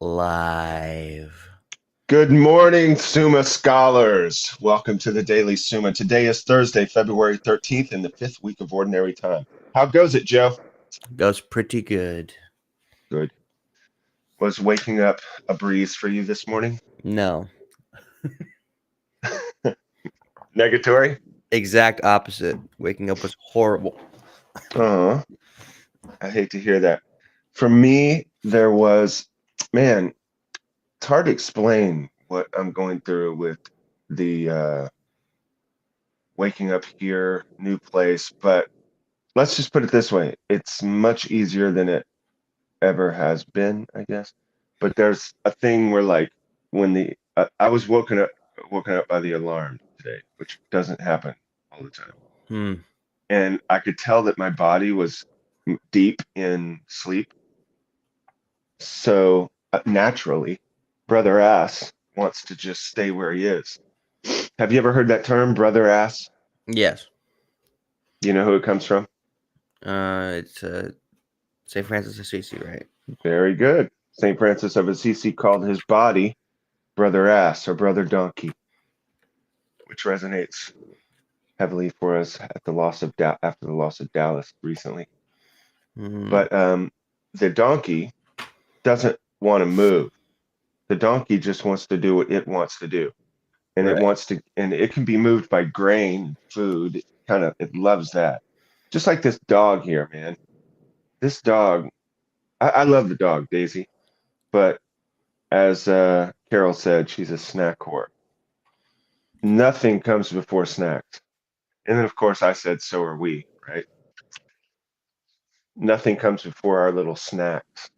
Live. Good morning, Summa scholars. Welcome to the Daily Summa. Today is Thursday, February 13th, in the fifth week of Ordinary Time. How goes it, Joe? Goes pretty good. Good. Was waking up a breeze for you this morning? No. Negatory? Exact opposite. Waking up was horrible. Oh, I hate to hear that. For me, there was, man, it's hard to explain what I'm going through with the waking up here, new place, but let's just put it this way. It's much easier than it ever has been, I guess. But there's a thing where like when the I was woken up by the alarm today, which doesn't happen all the time. Hmm. And I could tell that my body was deep in sleep. So naturally, brother ass wants to just stay where he is. Have you ever heard that term, brother ass? Yes. You know who it comes from? It's St. Francis of Assisi, right? Very good. St. Francis of Assisi called his body brother ass or brother donkey, which resonates heavily for us at the loss of after the loss of Dallas recently. Hmm. But the donkey doesn't want to move. The donkey just wants to do what it wants to do, and it Right. wants to, and it can be moved by grain, food. It loves that. Just like this dog here, man. This dog, I love the dog Daisy, but as Carol said, she's a snack whore. Nothing comes before snacks. And then, of course, I said, so are we, right? Nothing comes before our little snacks.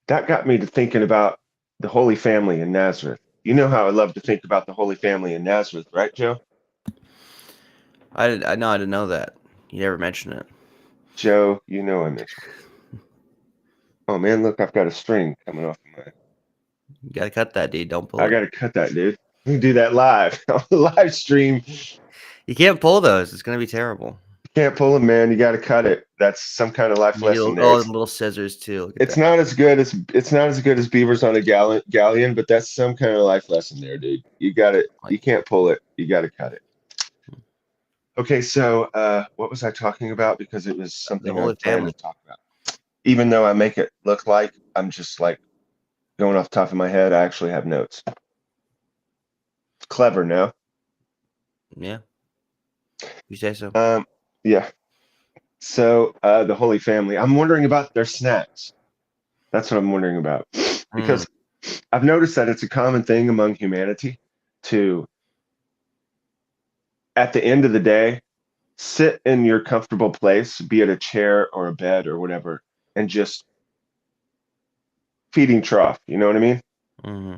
That got me to thinking about the Holy Family in Nazareth. You know how I love to think about the Holy Family in Nazareth, right, Joe? I know. I didn't know that. You never mentioned it. Joe, you know I mentioned it. Oh man, look, I've got a string coming off of my. You gotta cut that, dude. Don't pull I it. got to cut that, dude. We can do that live on the live stream. You can't pull those. It's gonna be terrible. You can't pull it, man. You got to cut it. That's some kind of life You need lesson there. oh, It's the little scissors too. Look at it's that. not as good as beavers on a galleon, but that's some kind of life lesson there, dude. You got it. Like You can't pull it. You got to cut it. Okay, so what was I talking about? Because it was the something I Holy planned Family. to talk about. Even though I make it look like I'm just like going off the top of my head, I actually have notes. Clever, no? Yeah. You say so. Um, yeah. So the Holy Family. I'm wondering about their snacks. That's what I'm wondering about. Hmm. Because I've noticed that it's a common thing among humanity to, at the end of the day, sit in your comfortable place, be it a chair or a bed or whatever, and just feeding trough. You know what I mean? Hmm.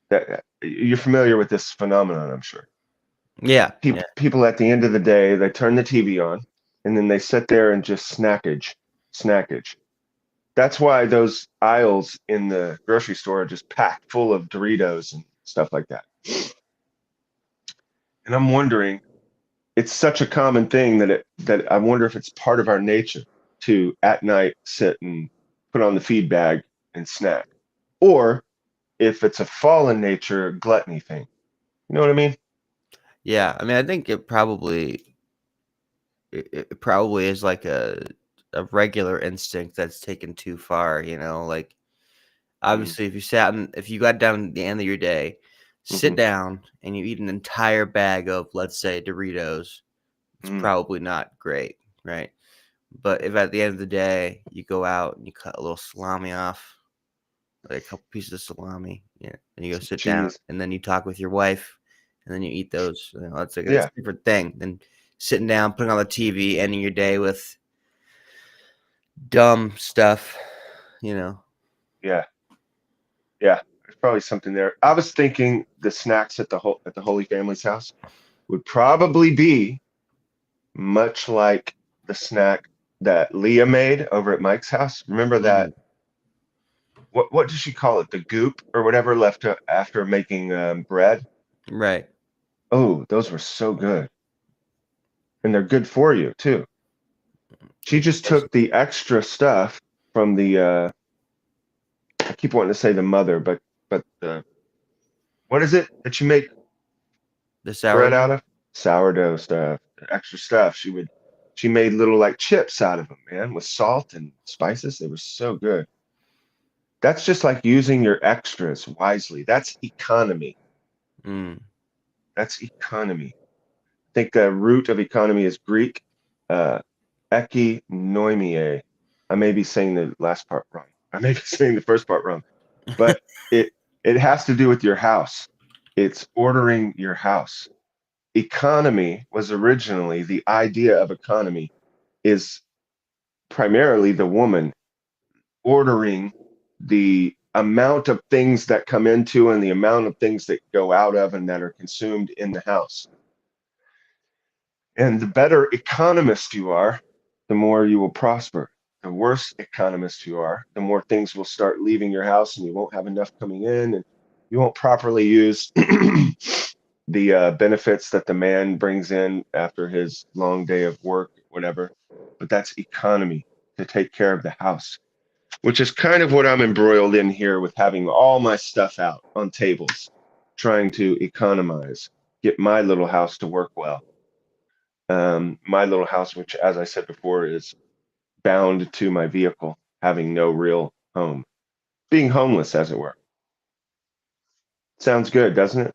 That you're familiar with this phenomenon, I'm sure. Yeah. Yeah. People at the end of the day, they turn the TV on, and then they sit there and just snackage. That's why those aisles in the grocery store are just packed full of Doritos and stuff like that. And I'm wondering, it's such a common thing that I wonder if it's part of our nature to at night sit and put on the feed bag and snack, or if it's a fallen nature gluttony thing. You know what I mean? Yeah. I mean, I think it probably is like a regular instinct that's taken too far, like Mm, obviously if you got down at the end of your day, sit hmm down and you eat an entire bag of, let's say, Doritos, it's mm, probably not great, right? But if at the end of the day you go out and you cut a little salami off, like a couple pieces of salami, yeah, and you go some sit down cheese. and then you talk with your wife and then you eat those, that's Yeah, a different thing than sitting down, putting on the TV, ending your day with dumb stuff, you know. yeah, yeah. There's probably something there. I was thinking the snacks at the Holy Family's house would probably be much like the snack that Leah made over at Mike's house. Remember that? Mhm. What did she call it? The goop or whatever left after making bread. Right. Oh, those were so good, and they're good for you too. She just Yes. took the extra stuff from the I keep wanting to say the mother, but the what is it that you make The bread out sourdough? of? Sourdough stuff, extra stuff. She made little like chips out of them, man, with salt and spices. They were so good. That's just like using your extras wisely. That's economy. Mm. That's economy. I think the root of economy is Greek, uh, ekinoimie. I may be saying the last part wrong. I may be saying the first part wrong, but it it has to do with your house. It's ordering your house. Economy was originally the idea of economy is primarily the woman ordering the amount of things that come into and the amount of things that go out of and that are consumed in the house. And the better economist you are, the more you will prosper. The worse economist you are, the more things will start leaving your house and you won't have enough coming in and you won't properly use the benefits that the man brings in after his long day of work, whatever. But that's economy to take care of the house, which is kind of what I'm embroiled in here with having all my stuff out on tables, trying to economize, get my little house to work well. My little house, which, as I said before, is bound to my vehicle, having no real home, being homeless, as it were. Sounds good, doesn't it,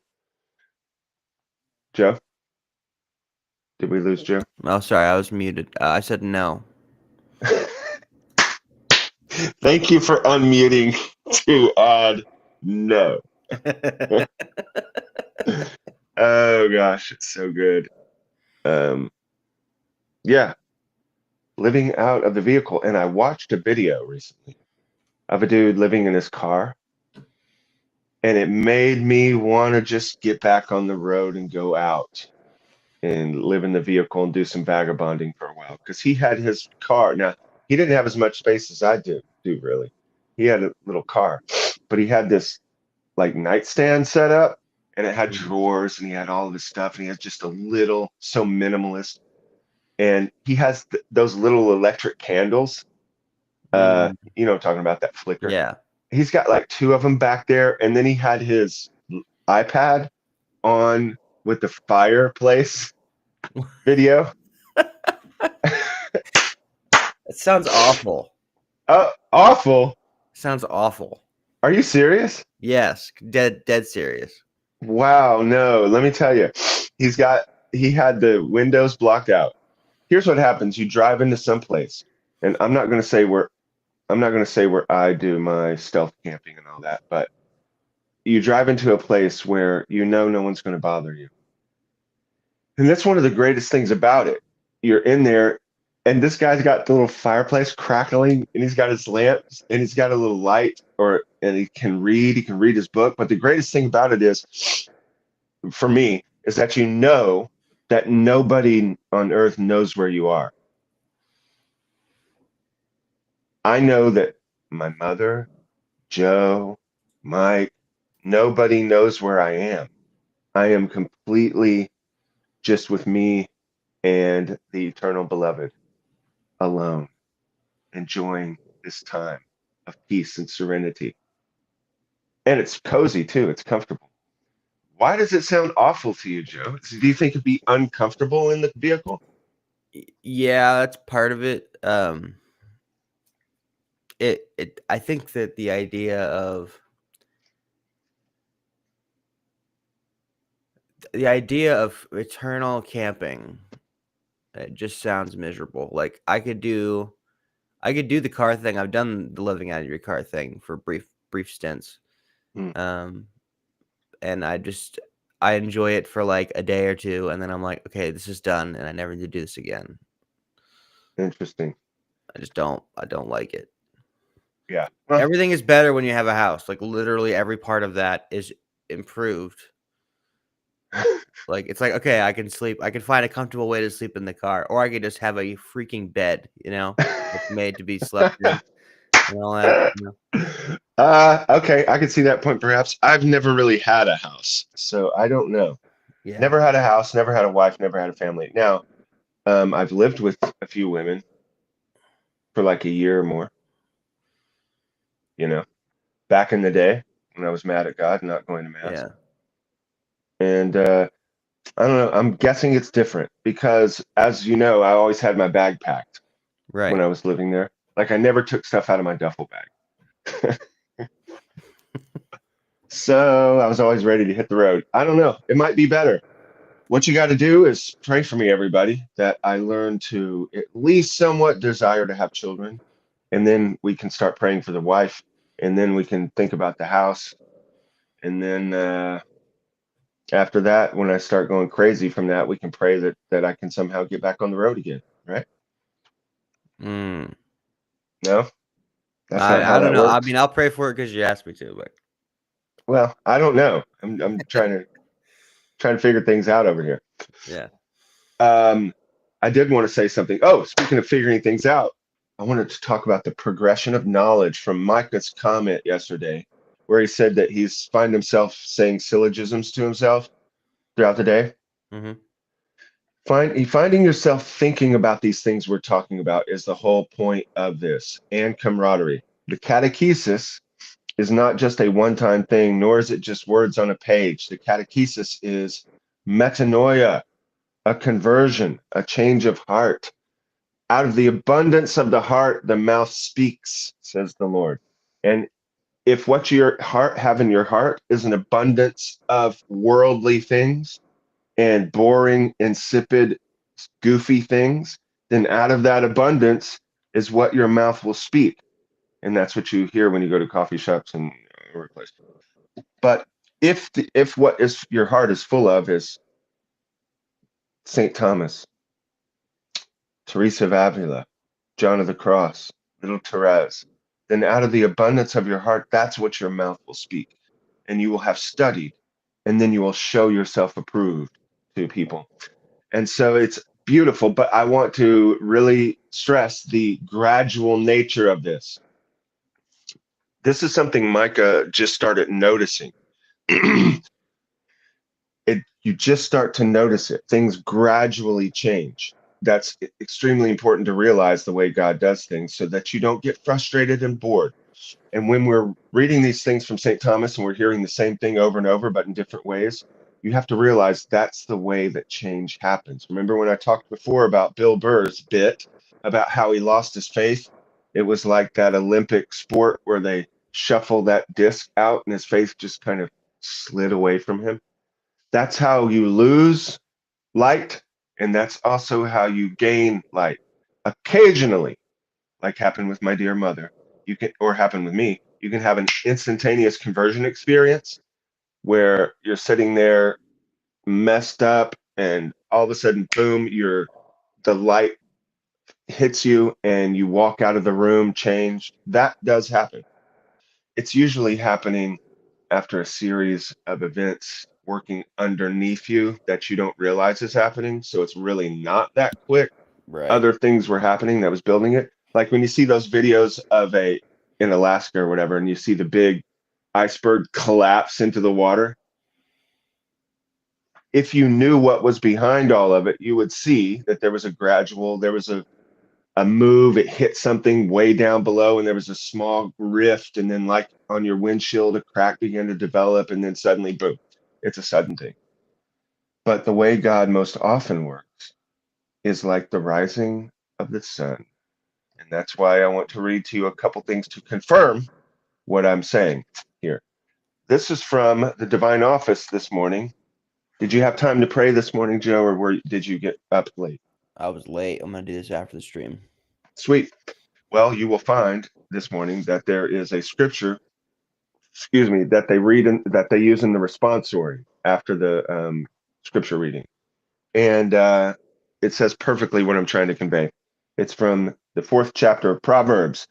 Joe? Did we lose Joe? Oh, sorry, I was muted. I said no. Thank you for unmuting to add no. Oh gosh, it's so good. Um, yeah, living out of the vehicle. And I watched a video recently of a dude living in his car, and it made me want to just get back on the road and go out and live in the vehicle and do some vagabonding for a while because he had his car. Now, he didn't have as much space as I do really. He had a little car, but he had this like nightstand set up and it had Mm. drawers and he had all of his stuff and he has just a little so minimalist and he has those little electric candles Mm. you know what I'm talking about, that flicker. Yeah. He's got like two of them back there and then he had his iPad on with the fireplace video. It sounds awful. Awful. Sounds awful. Are you serious? Yes, dead serious. Wow, no, let me tell you. He had the windows blocked out. Here's what happens. You drive into some place, and I'm not going to say where I do my stealth camping and all that, but you drive into a place where you know no one's going to bother you. And that's one of the greatest things about it. You're in there, and this guy's got the little fireplace crackling, and he's got his lamps, and he's got a little light, and he can read his book. But the greatest thing about it is, for me, is that you know that nobody on earth knows where you are. I know that my mother, Joe, Mike, nobody knows where I am. I am completely just with me and the eternal beloved alone, enjoying this time of peace and serenity. And it's cozy too, it's comfortable. Why does it sound awful to you, Joe? Do you think it'd be uncomfortable in the vehicle? Yeah, that's part of it. It I think that the idea of eternal camping, it just sounds miserable. Like I could do the car thing. I've done the living out of your car thing for brief stints. Hmm, Um, and I enjoy it for like a day or two, and then I'm like, okay, this is done, and I never need to do this again. interesting. I don't like it. Yeah. Well, Everything is better when you have a house. Like literally every part of that is improved. Like it's like, okay, I can find a comfortable way to sleep in the car, or I could just have a freaking bed, that's made to be slept in and all that. okay, I can see that point perhaps. I've never really had a house, so I don't know. Yeah. Never had a house, never had a wife, never had a family. Now, I've lived with a few women for like a year or more, you know. back in the day when I was mad at God and not going to mass. Yeah. And I don't know. I'm guessing it's different because, as you know, I always had my bag packed when Right. I was living there. Like I never took stuff out of my duffel bag. So I was always ready to hit the road. I don't know. It might be better. What you got to do is pray for me, everybody, that I learn to at least somewhat desire to have children. And then we can start praying for the wife. And then we can think about the house. And then after that, when I start going crazy from that, we can pray that I can somehow get back on the road again. Right? Mm. No, that's not I how don't that know. I works. mean, I'll pray for it because you asked me to, but Well, I don't know. I'm trying to figure things out over here. yeah. Um, I did want to say something. Oh, speaking of figuring things out, I wanted to talk about the progression of knowledge from Micah's comment yesterday, where he said that he's find himself saying syllogisms to himself throughout the day. Hmm. Finding yourself thinking about these things we're talking about is the whole point of this, and camaraderie. The catechesis is not just a one-time thing, nor is it just words on a page. The catechesis is metanoia, a conversion, a change of heart. Out of the abundance of the heart, the mouth speaks, says the Lord. And if what your heart have in your heart is an abundance of worldly things and boring, insipid, goofy things, then out of that abundance is what your mouth will speak. And that's what you hear when you go to coffee shops and workplace. But if what is your heart is full of is St. Thomas, Teresa of Avila, John of the Cross, little Therese, then out of the abundance of your heart, that's what your mouth will speak. And you will have studied, and then you will show yourself approved to people. And so it's beautiful, but I want to really stress the gradual nature of this. This is something Micah just started noticing. You just start to notice it. Things gradually change. That's extremely important to realize the way God does things so that you don't get frustrated and bored. And when we're reading these things from St. Thomas and we're hearing the same thing over and over, but in different ways, you have to realize that's the way that change happens. Remember when I talked before about Bill Burr's bit about how he lost his faith? It was like that Olympic sport where they shuffle that disc out and his faith just kind of slid away from him. That's how you lose light, and that's also how you gain light. Occasionally, like happened with my dear mother, you can, or happened with me, you can have an instantaneous conversion experience where you're sitting there messed up, and all of a sudden, boom, the light hits you, and you walk out of the room changed. That does happen. It's usually happening after a series of events working underneath you that you don't realize is happening. So it's really not that quick. Right. Other things were happening that was building it. Like when you see those videos of a in Alaska or whatever, and you see the big iceberg collapse into the water. If you knew what was behind all of it, you would see that there was a move, it hit something way down below, and there was a small rift, and then like on your windshield, a crack began to develop, and then suddenly, boom, it's a sudden thing. But the way God most often works is like the rising of the sun. And that's why I want to read to you a couple things to confirm what I'm saying here. This is from the Divine Office this morning. Did you have time to pray this morning, Joe, or did you get up late? I was late. I'm gonna do this after the stream. Sweet. Well, you will find this morning that there is a scripture, excuse me, that they read and that they use in the responsory after the scripture reading, and it says perfectly what I'm trying to convey. It's from the fourth chapter of Proverbs.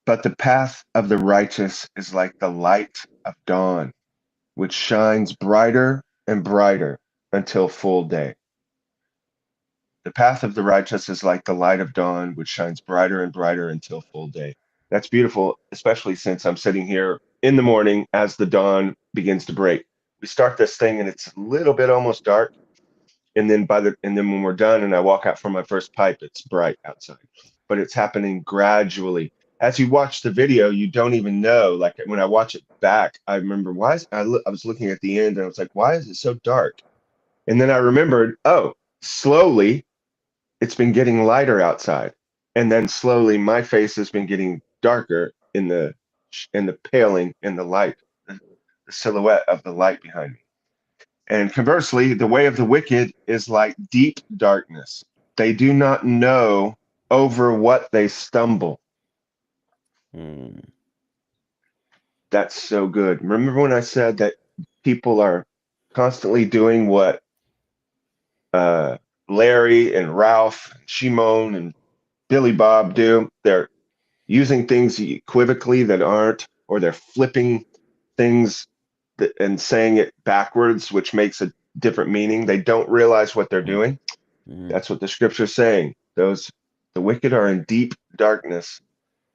But the path of the righteous is like the light of dawn, which shines brighter and brighter until full day. The path of the righteous is like the light of dawn, which shines brighter and brighter until full day. That's beautiful, especially since I'm sitting here in the morning as the dawn begins to break. We start this thing and it's a little bit almost dark, and then when we're done and I walk out for my first pipe, it's bright outside. But it's happening gradually as you watch the video, you don't even know. Like when I watch it back, I remember I was looking at the end and I was like, why is it so dark? And then I remembered, oh, slowly it's been getting lighter outside. And then slowly my face has been getting darker in the paling in the light, the silhouette of the light behind me. And conversely, the way of the wicked is like deep darkness. They do not know over what they stumble. Mm. That's so good. Remember when I said that people are constantly doing what uh, Larry and Ralph, and Shimon and Billy Bob do? They're using things equivocally that aren't, or they're flipping things and saying it backwards, which makes a different meaning. They don't realize what they're Mm. doing. Mm. That's what the scripture's saying. The wicked are in deep darkness,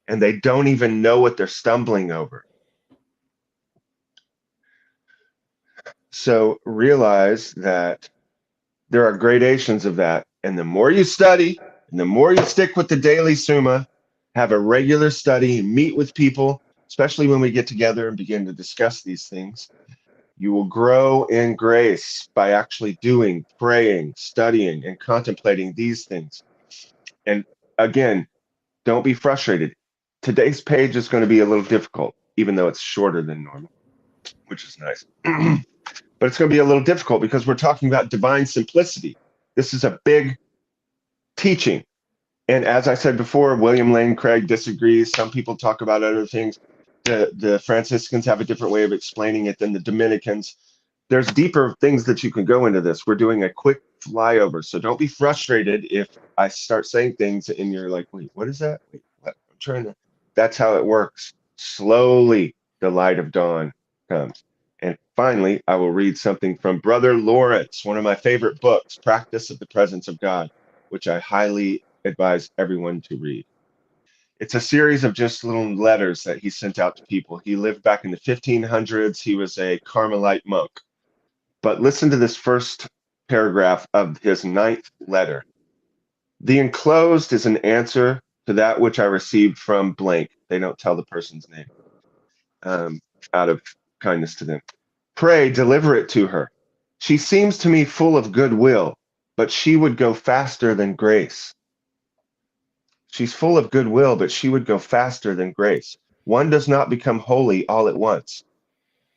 and they don't even know what they're stumbling over. So realize that there are gradations of that. And the more you study, and the more you stick with the Daily Summa, have a regular study, meet with people, especially when we get together and begin to discuss these things, you will grow in grace by actually doing, praying, studying, and contemplating these things. And again, don't be frustrated. Today's page is going to be a little difficult, even though it's shorter than normal, which is nice. But it's going to be a little difficult because we're talking about divine simplicity. This is a big teaching. And as I said before, William Lane Craig disagrees. Some people talk about other things. The Franciscans have a different way of explaining it than the Dominicans. There's deeper things that you can go into this. We're doing a quick flyover. So don't be frustrated if I start saying things and you're like, wait, what is that? Wait, what? I'm trying to. That's how it works. Slowly, the light of dawn comes. And finally, I will read something from Brother Lawrence, one of my favorite books, Practice of the Presence of God, which I highly advise everyone to read. It's a series of just little letters that he sent out to people. He lived back in the 1500s. He was a Carmelite monk. But listen to this first paragraph of his ninth letter. The enclosed is an answer to that which I received from blank. They don't tell the person's name um, out of kindness to them. Pray deliver it to her. She seems to me full of goodwill, but she would go faster than grace. She's full of goodwill, but she would go faster than grace. One does not become holy all at once.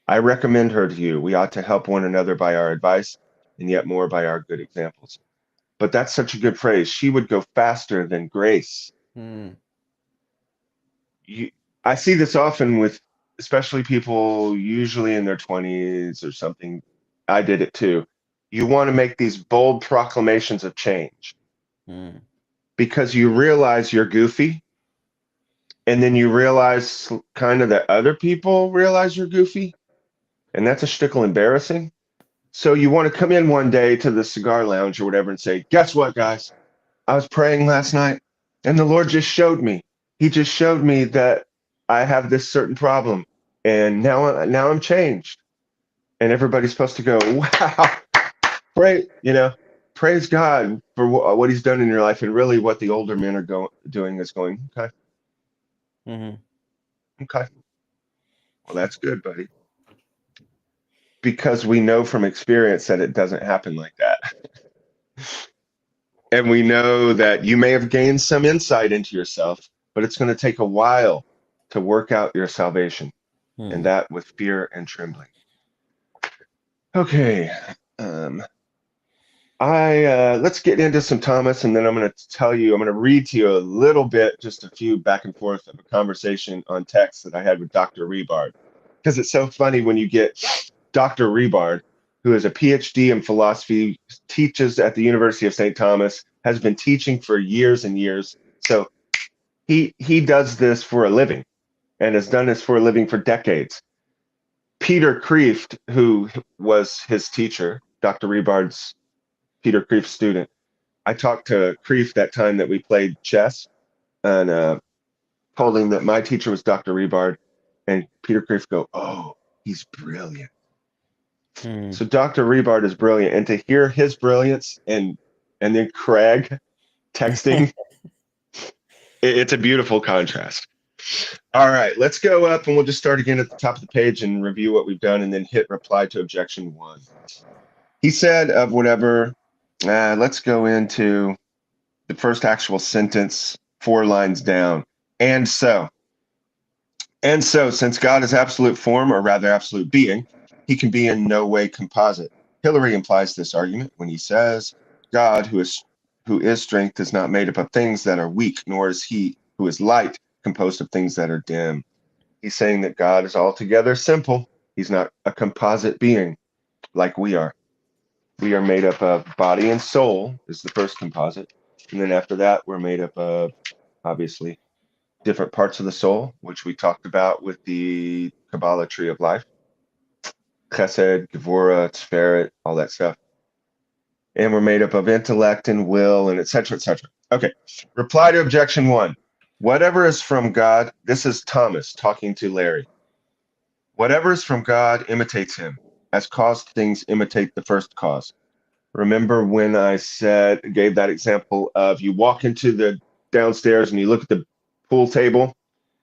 I recommend her to you. We ought to help one another by our advice, and yet more by our good examples. But that's such a good phrase. She would go faster than grace. Mm. You, I see this often with, especially people usually in their 20s or something. I did it too. You want to make these bold proclamations of change Mm. because you realize you're goofy, and then you realize kind of that other people realize you're goofy, and that's a shtickle embarrassing. So you want to come in one day to the cigar lounge or whatever and say, guess what, guys? I was praying last night and the Lord just showed me. He just showed me that I have this certain problem and now I'm changed. And everybody's supposed to go, wow, praise God for what he's done in your life. And really what the older men are doing is going, okay, Mm-hmm. okay, well, that's good, buddy. Because we know from experience that it doesn't happen like that. And we know that you may have gained some insight into yourself, but it's going to take a while to work out your salvation, and Mm. that with fear and trembling. Okay, um, I let's get into some Thomas, and then I'm going to I'm going to read to you a little bit, just a few back and forth of a conversation on text that I had with Dr. Rebard, because it's so funny when you get Dr. Rebard, who is a PhD in philosophy, teaches at the University of St. Thomas, has been teaching for years and years. So he does this for a living and has done this for a living for decades. Peter Kreeft, who was his teacher, Dr. Rebard's Peter Kreeft student. I talked to Kreeft that time that we played chess and told him that my teacher was Dr. Rebard, and Peter Kreeft go, "Oh, he's brilliant." Mm. So Dr. Rebard is brilliant, and to hear his brilliance and then Craig texting, it's a beautiful contrast. All right, let's go up and we'll just start again at the top of the page and review what we've done and then hit reply to objection one. He said of whatever, let's go into the first actual sentence, 4 lines down. And so, and so, since God is absolute form, or rather absolute being, he can be in no way composite. Hillary implies this argument when he says, God, who is strength, is not made up of things that are weak, nor is he who is light composed of things that are dim. He's saying that God is altogether simple. He's not a composite being like we are. We are made up of body and soul, is the first composite. And then after that, we're made up of, obviously, different parts of the soul, which we talked about with the Kabbalah tree of life, Chesed, Gevurah, Tiferet, all that stuff. And we're made up of intellect and will and et cetera, et cetera. Okay, reply to objection one. Whatever is from God, this is Thomas talking to Larry. Whatever is from God imitates him, as caused things imitate the first cause. Remember when I gave that example of you walk into the downstairs and you look at the pool table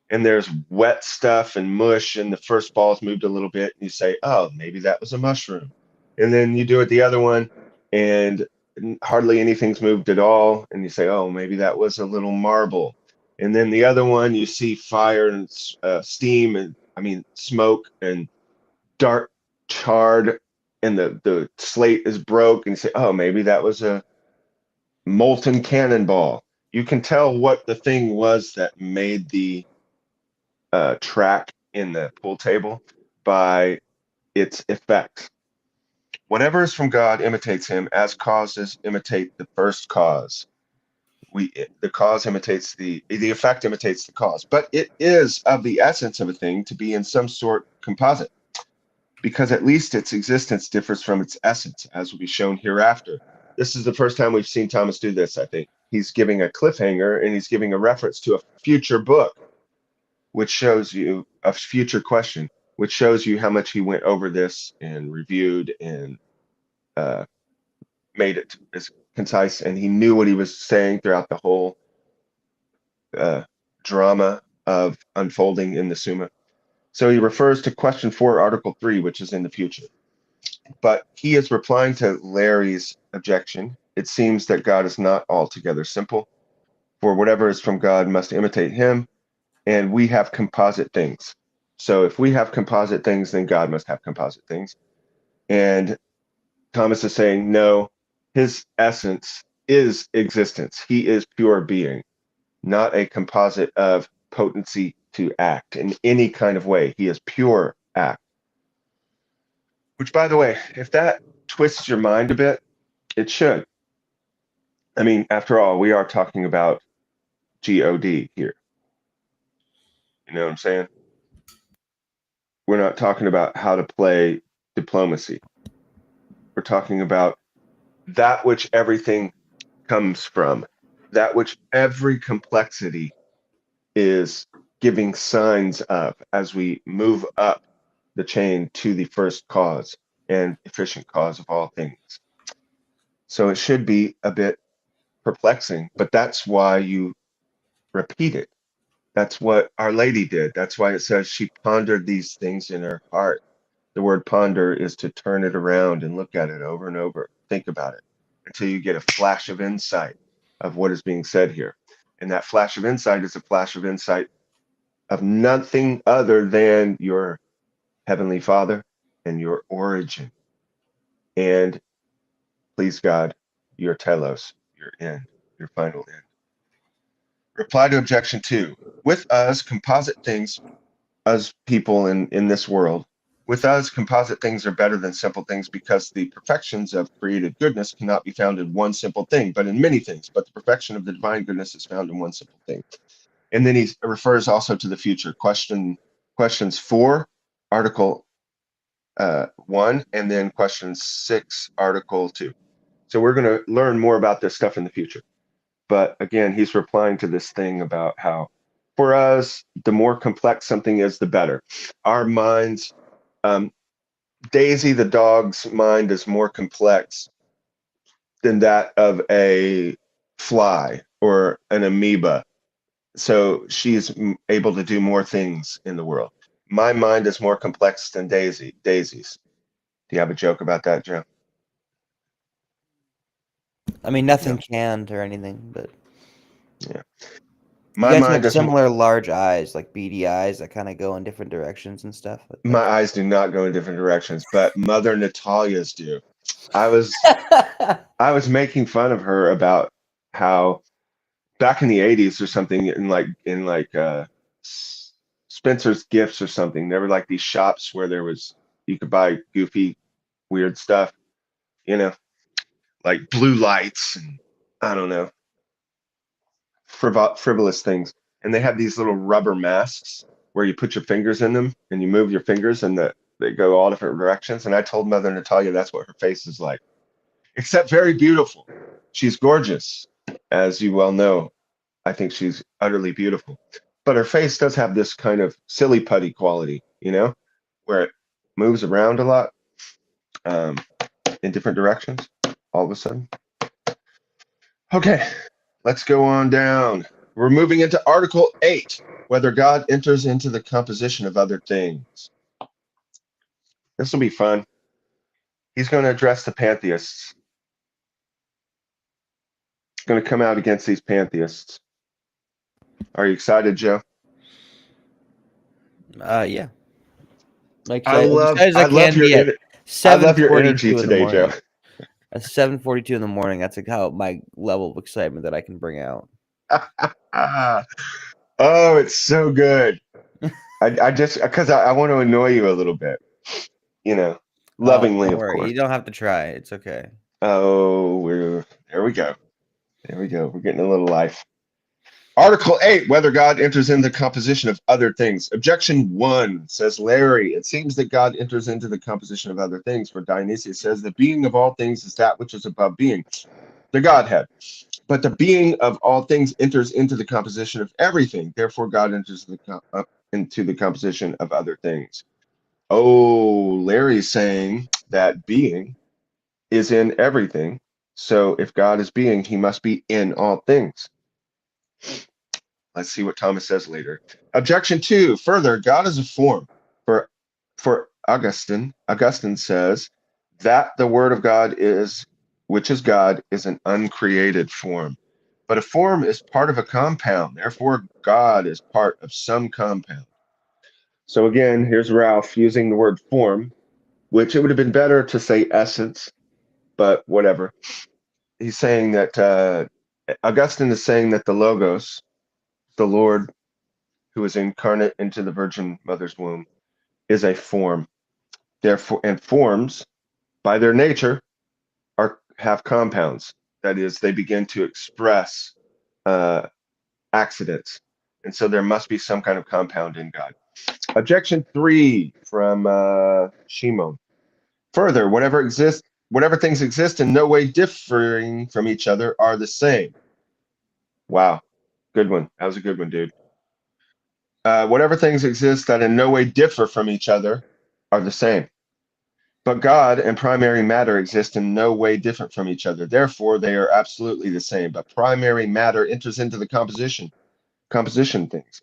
and there's wet stuff and mush and the first ball's moved a little bit and you say, oh, maybe that was a mushroom. And then you do it the other one and hardly anything's moved at all. And you say, oh, maybe that was a little marble. And then the other one, you see fire and steam and smoke and dark charred and the slate is broke and you say, oh, maybe that was a molten cannonball. You can tell what the thing was that made the track in the pool table by its effects. Whatever is from God imitates him, as causes imitate the first cause. The cause imitates the effect imitates the cause, but it is of the essence of a thing to be in some sort composite, because at least its existence differs from its essence, as will be shown hereafter. This is the first time we've seen Thomas do this, I think. He's giving a cliffhanger and he's giving a reference to a future book, which shows you a future question, which shows you how much he went over this and reviewed and uh, made it as concise. And he knew what he was saying throughout the whole uh, drama of unfolding in the Summa. So he refers to question 4, article 3, which is in the future. But he is replying to Larry's objection. It seems that God is not altogether simple, for whatever is from God must imitate him, and we have composite things. So if we have composite things, then God must have composite things. And Thomas is saying, no, his essence is existence. He is pure being, not a composite of potency to act in any kind of way. He is pure act. Which, by the way, if that twists your mind a bit, it should. I mean, after all, we are talking about God here. You know what I'm saying? We're not talking about how to play diplomacy. We're talking about that which everything comes from, that which every complexity is giving signs of as we move up the chain to the first cause and efficient cause of all things. So it should be a bit perplexing, but that's why you repeat it. That's what Our Lady did. That's why it says she pondered these things in her heart. The word ponder is to turn it around and look at it over and over. Think about it until you get a flash of insight of what is being said here. And that flash of insight is a flash of insight of nothing other than your Heavenly Father and your origin. And please God, your telos, your end, your final end. Reply to objection 2. With us, composite things, us people in this world, with us, composite things are better than simple things because the perfections of created goodness cannot be found in one simple thing, but in many things. But the perfection of the divine goodness is found in one simple thing. And then he refers also to the future. Questions 4, article 1, and then question 6, article 2. So we're going to learn more about this stuff in the future. But again, he's replying to this thing about how, for us, the more complex something is, the better. Our minds, Daisy the dog's mind is more complex than that of a fly or an amoeba. so she's able to do more things in the world. My mind is more complex than Daisy's. Do you have a joke about that, Joe? I mean, nothing No. canned or anything, but Yeah. you My guys mind have is similar large eyes, like beady eyes that kind of go in different directions and stuff. my eyes do not go in different directions, but Mother Natalia's do. I was I was making fun of her about how back in the 80s or something in Spencer's Gifts or something, there were like these shops where there was you could buy goofy, weird stuff, you know, like blue lights and I don't know, frivolous things. And they have these little rubber masks where you put your fingers in them and you move your fingers and they go all different directions. And I told Mother Natalia that's what her face is like, except very beautiful. She's gorgeous, as you well know. I think she's utterly beautiful. But her face does have this kind of silly putty quality, where it moves around a lot um, in different directions all of a sudden. Okay, let's go on down. We're moving into Article 8, whether God enters into the composition of other things. This will be fun. He's going to address the pantheists. He's going to come out against these pantheists. Are you excited, Joe? Yeah. Like I as love excited as I I love can your be at I love your energy 7:42 in the today, Joe. morning. At 7:42 in the morning, that's like how my level of excitement that I can bring out. Oh, it's so good. I just because I want to annoy you a little bit, you know, Oh, lovingly, don't of worry. course. You don't have to try. It's okay. Oh, we're there we go. There we go. We're getting a little life. Article 8, whether God enters into the composition of other things. Objection 1, says Larry. It seems that God enters into the composition of other things, for Dionysius says the being of all things is that which is above being, the Godhead. But the being of all things enters into the composition of everything. Therefore, God enters into the composition of other things. Oh, Larry's saying that being is in everything. So if God is being, he must be in all things. Let's see what Thomas says later. Objection 2. Further, God is a form. For for Augustine says that the word of God is, which is God, is an uncreated form. But a form is part of a compound. Therefore, God is part of some compound. So again, here's Ralph using the word form, which it would have been better to say essence, but whatever. He's saying that Augustine is saying that the Logos, the Lord who is incarnate into the Virgin Mother's womb, is a form. Therefore, and forms, by their nature, have compounds. That is, they begin to express uh, accidents, and so there must be some kind of compound in God. Objection 3 from Shimon. Further, whatever things exist in no way differing from each other are the same. Wow, good one. That was a good one, dude. Whatever things exist that in no way differ from each other are the same. But God and primary matter exist in no way different from each other. Therefore, they are absolutely the same. But primary matter enters into the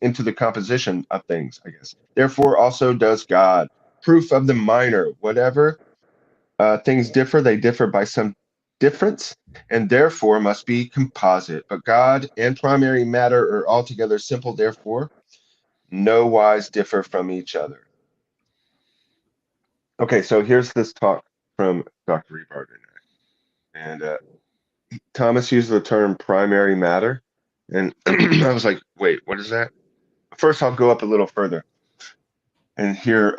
into the composition of things, I guess. Therefore, also does God. Proof of the minor. Whatever things differ, they differ by some difference, and therefore must be composite. But God and primary matter are altogether simple, therefore, no wise differ from each other. Okay, so here's this talk from Dr. Rebart. And Thomas used the term primary matter. And I was like, wait, what is that? First, I'll go up a little further and hear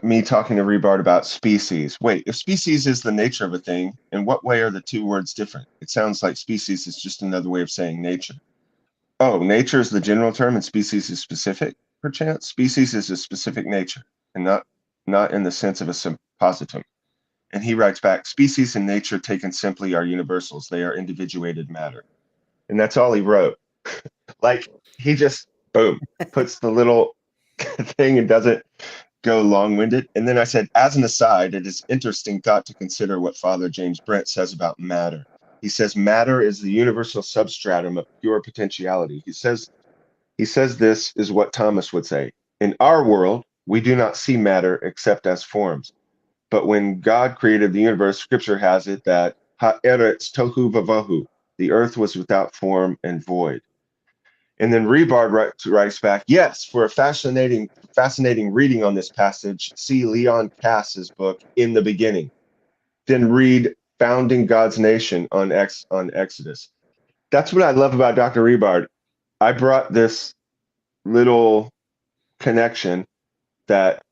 me talking to Rebart about species. Wait, if species is the nature of a thing, in what way are the two words different? It sounds like species is just another way of saying nature. Oh, nature is the general term and species is specific, perchance? Species is a specific nature and not in the sense of a suppositum. And he writes back, species and nature taken simply are universals. They are individuated matter. And that's all he wrote. Like he just, boom, puts the little thing and doesn't go long-winded. And then I said, as an aside, it is interesting thought to consider what Father James Brent says about matter. He says matter is the universal substratum of pure potentiality. He says this is what Thomas would say. In our world, we do not see matter except as forms. But when God created the universe, scripture has it that ha'eretz tohu vavohu, the earth was without form and void. And then Rebard writes back, yes, for a fascinating reading on this passage, see Leon Cass's book, In the Beginning. Then read Founding God's Nation on Exodus. That's what I love about Dr. Rebard. I brought this little connection that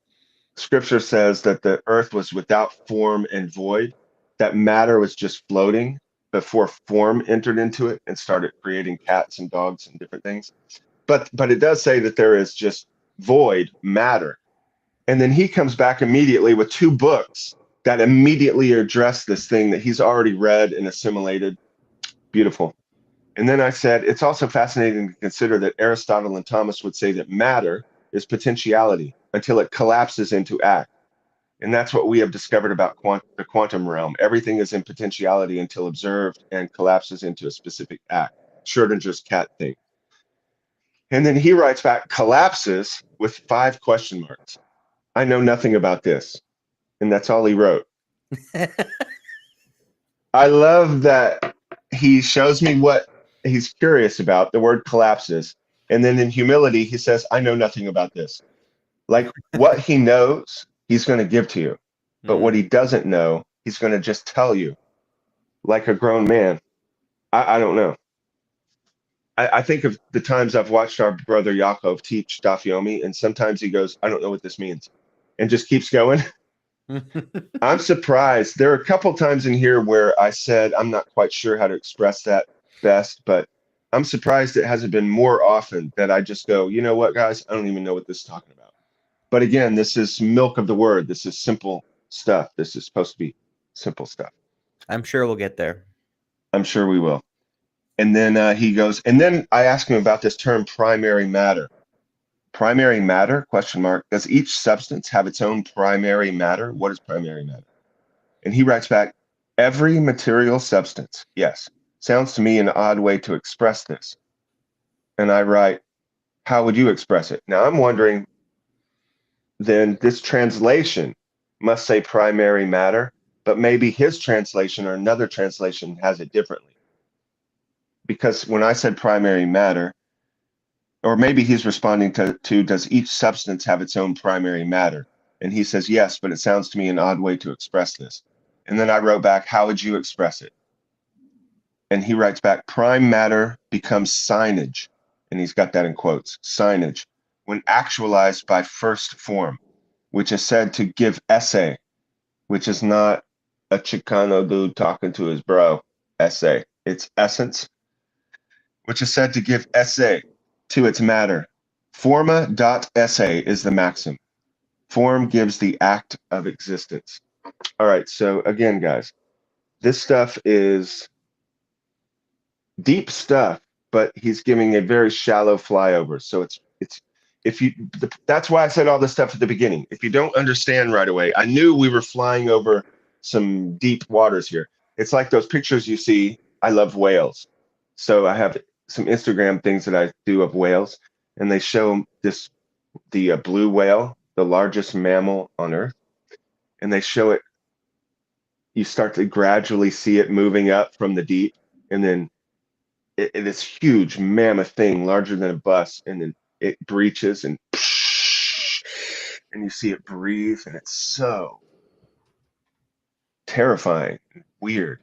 scripture says that the earth was without form and void, that matter was just floating before form entered into it and started creating cats and dogs and different things. But it does say that there is just void matter. And then he comes back immediately with two books that immediately address this thing that he's already read and assimilated. Beautiful. And then I said, it's also fascinating to consider that Aristotle and Thomas would say that matter is potentiality until it collapses into act. And that's what we have discovered about the quantum realm. Everything is in potentiality until observed and collapses into a specific act. Schrodinger's cat thing. And then he writes back, collapses with 5 question marks. I know nothing about this. And that's all he wrote. I love that he shows me what he's curious about, the word collapses. And then in humility, he says, I know nothing about this. Like what he knows, he's going to give to you. But what he doesn't know, he's going to just tell you like a grown man. I don't know. I think of the times I've watched our brother Yaakov teach Daf Yomi, and sometimes he goes, I don't know what this means, and just keeps going. I'm surprised. There are a couple times in here where I said I'm not quite sure how to express that best, but I'm surprised it hasn't been more often that I just go, you know what, guys, I don't even know what this is talking about. But again, this is milk of the word. This is simple stuff. This is supposed to be simple stuff. I'm sure we'll get there. I'm sure we will. And then he goes, and then I ask him about this term primary matter. Primary matter, question mark, does each substance have its own primary matter? What is primary matter? And he writes back, every material substance. Yes. Sounds to me an odd way to express this. And I write, how would you express it? Now I'm wondering, then this translation must say primary matter, but maybe his translation or another translation has it differently. Because when I said primary matter, or maybe he's responding to does each substance have its own primary matter? And he says, yes, but it sounds to me an odd way to express this. And then I wrote back, how would you express it? And he writes back, prime matter becomes signage. And he's got that in quotes, signage, when actualized by first form, which is said to give essay, which is not a Chicano dude talking to his bro, essay. It's essence, which is said to give essay to its matter. Forma dot essay is the maxim. Form gives the act of existence. All right, so again, guys, this stuff is deep stuff, but he's giving a very shallow flyover. So it's if you that's why I said all this stuff at the beginning. If you don't understand right away, I knew we were flying over some deep waters here. It's like those pictures you see. I love whales, so I have some Instagram things that I do of whales, and they show the blue whale, the largest mammal on Earth, and they show it. You start to gradually see it moving up from the deep, and then it is huge mammoth thing larger than a bus, and then it breaches and you see it breathe, and it's so terrifying and weird.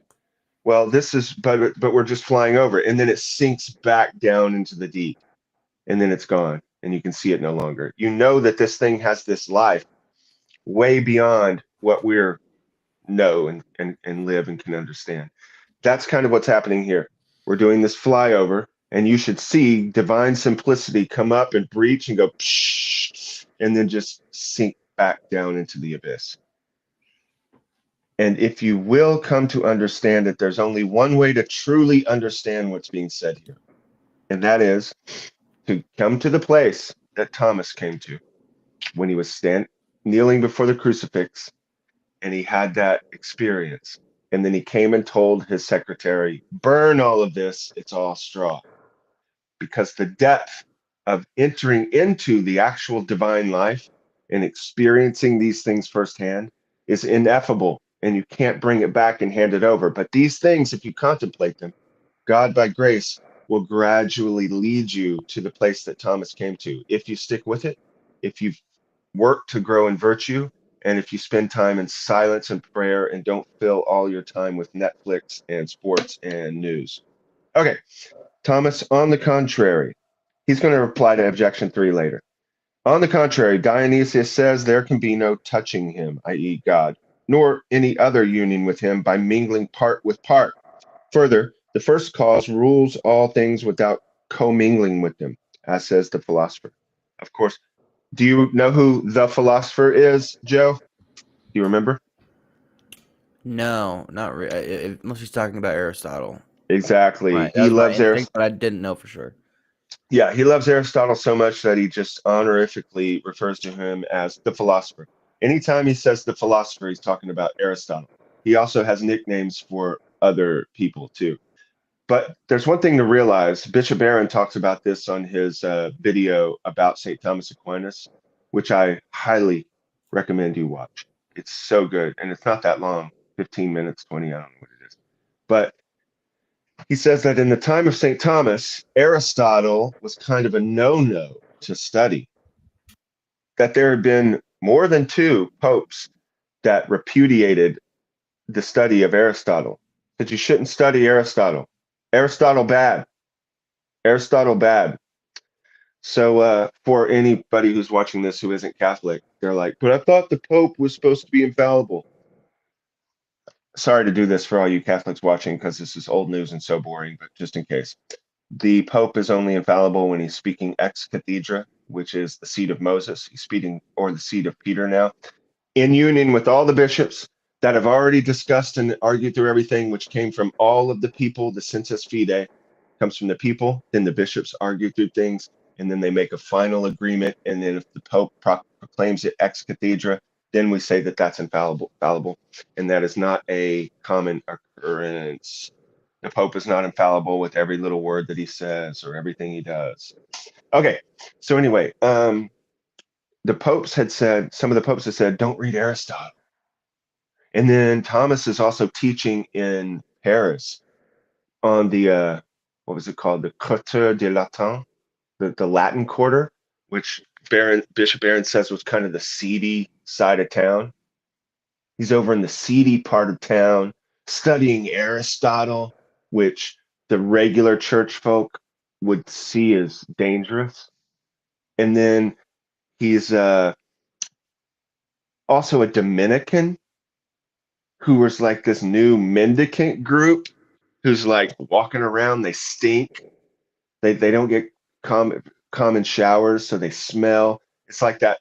Well, this is but we're just flying over, and then it sinks back down into the deep, and then it's gone, and you can see it no longer. You know that this thing has this life way beyond what we're know and live and can understand. That's kind of what's happening here. We're doing this flyover, and you should see divine simplicity come up and breach and go, psh, and then just sink back down into the abyss. And if you will come to understand that there's only one way to truly understand what's being said here, and that is to come to the place that Thomas came to when he was kneeling before the crucifix, and he had that experience. And then he came and told his secretary, burn all of this, it's all straw. Because the depth of entering into the actual divine life and experiencing these things firsthand is ineffable, and you can't bring it back and hand it over. But these things, if you contemplate them, God by grace will gradually lead you to the place that Thomas came to. If you stick with it, if you work to grow in virtue, and if you spend time in silence and prayer and don't fill all your time with Netflix and sports and news. Okay, Thomas, on the contrary, he's going to reply to objection 3 later. On the contrary, Dionysius says there can be no touching him, i.e., God, nor any other union with him by mingling part with part. Further, the first cause rules all things without commingling with them, as says the philosopher. Of course, do you know who the philosopher is, Joe? Do you remember? No, not really. Unless he's talking about Aristotle. Exactly. That He was my loves instinct, Aristotle. but I didn't know for sure. Yeah, he loves Aristotle so much that he just honorifically refers to him as the philosopher. Anytime he says the philosopher, he's talking about Aristotle. He also has nicknames for other people too. But there's one thing to realize. Bishop Aaron talks about this on his video about St. Thomas Aquinas, which I highly recommend you watch. It's so good, and it's not that long, 15 minutes, 20, I don't know what it is. But he says that in the time of St. Thomas, Aristotle was kind of a no-no to study, that there had been more than 2 popes that repudiated the study of Aristotle, that you shouldn't study Aristotle. Aristotle bad. Aristotle bad. So for anybody who's watching this who isn't Catholic, they're like, but I thought the Pope was supposed to be infallible. Sorry to do this for all you Catholics watching because this is old news and so boring, but just in case. The Pope is only infallible when he's speaking ex cathedra, which is the seat of Moses. He's speaking, or the seat of Peter now, in union with all the bishops that have already discussed and argued through everything, which came from all of the people. The sensus fide comes from the people. Then the bishops argue through things, and then they make a final agreement. And then if the Pope proclaims it ex cathedra, then we say that that's infallible, and that is not a common occurrence. The Pope is not infallible with every little word that he says or everything he does. Okay, so anyway, the popes had said, some of the popes had said, don't read Aristotle. And then Thomas is also teaching in Paris on the, what was it called? The Quartier de Latin, the Latin Quarter, which Bishop Aaron says was kind of the seedy side of town. He's over in the seedy part of town studying Aristotle, which the regular church folk would see as dangerous. And then he's also a Dominican who was like this new mendicant group who's like walking around. They stink. They don't get common showers, so they smell. It's like that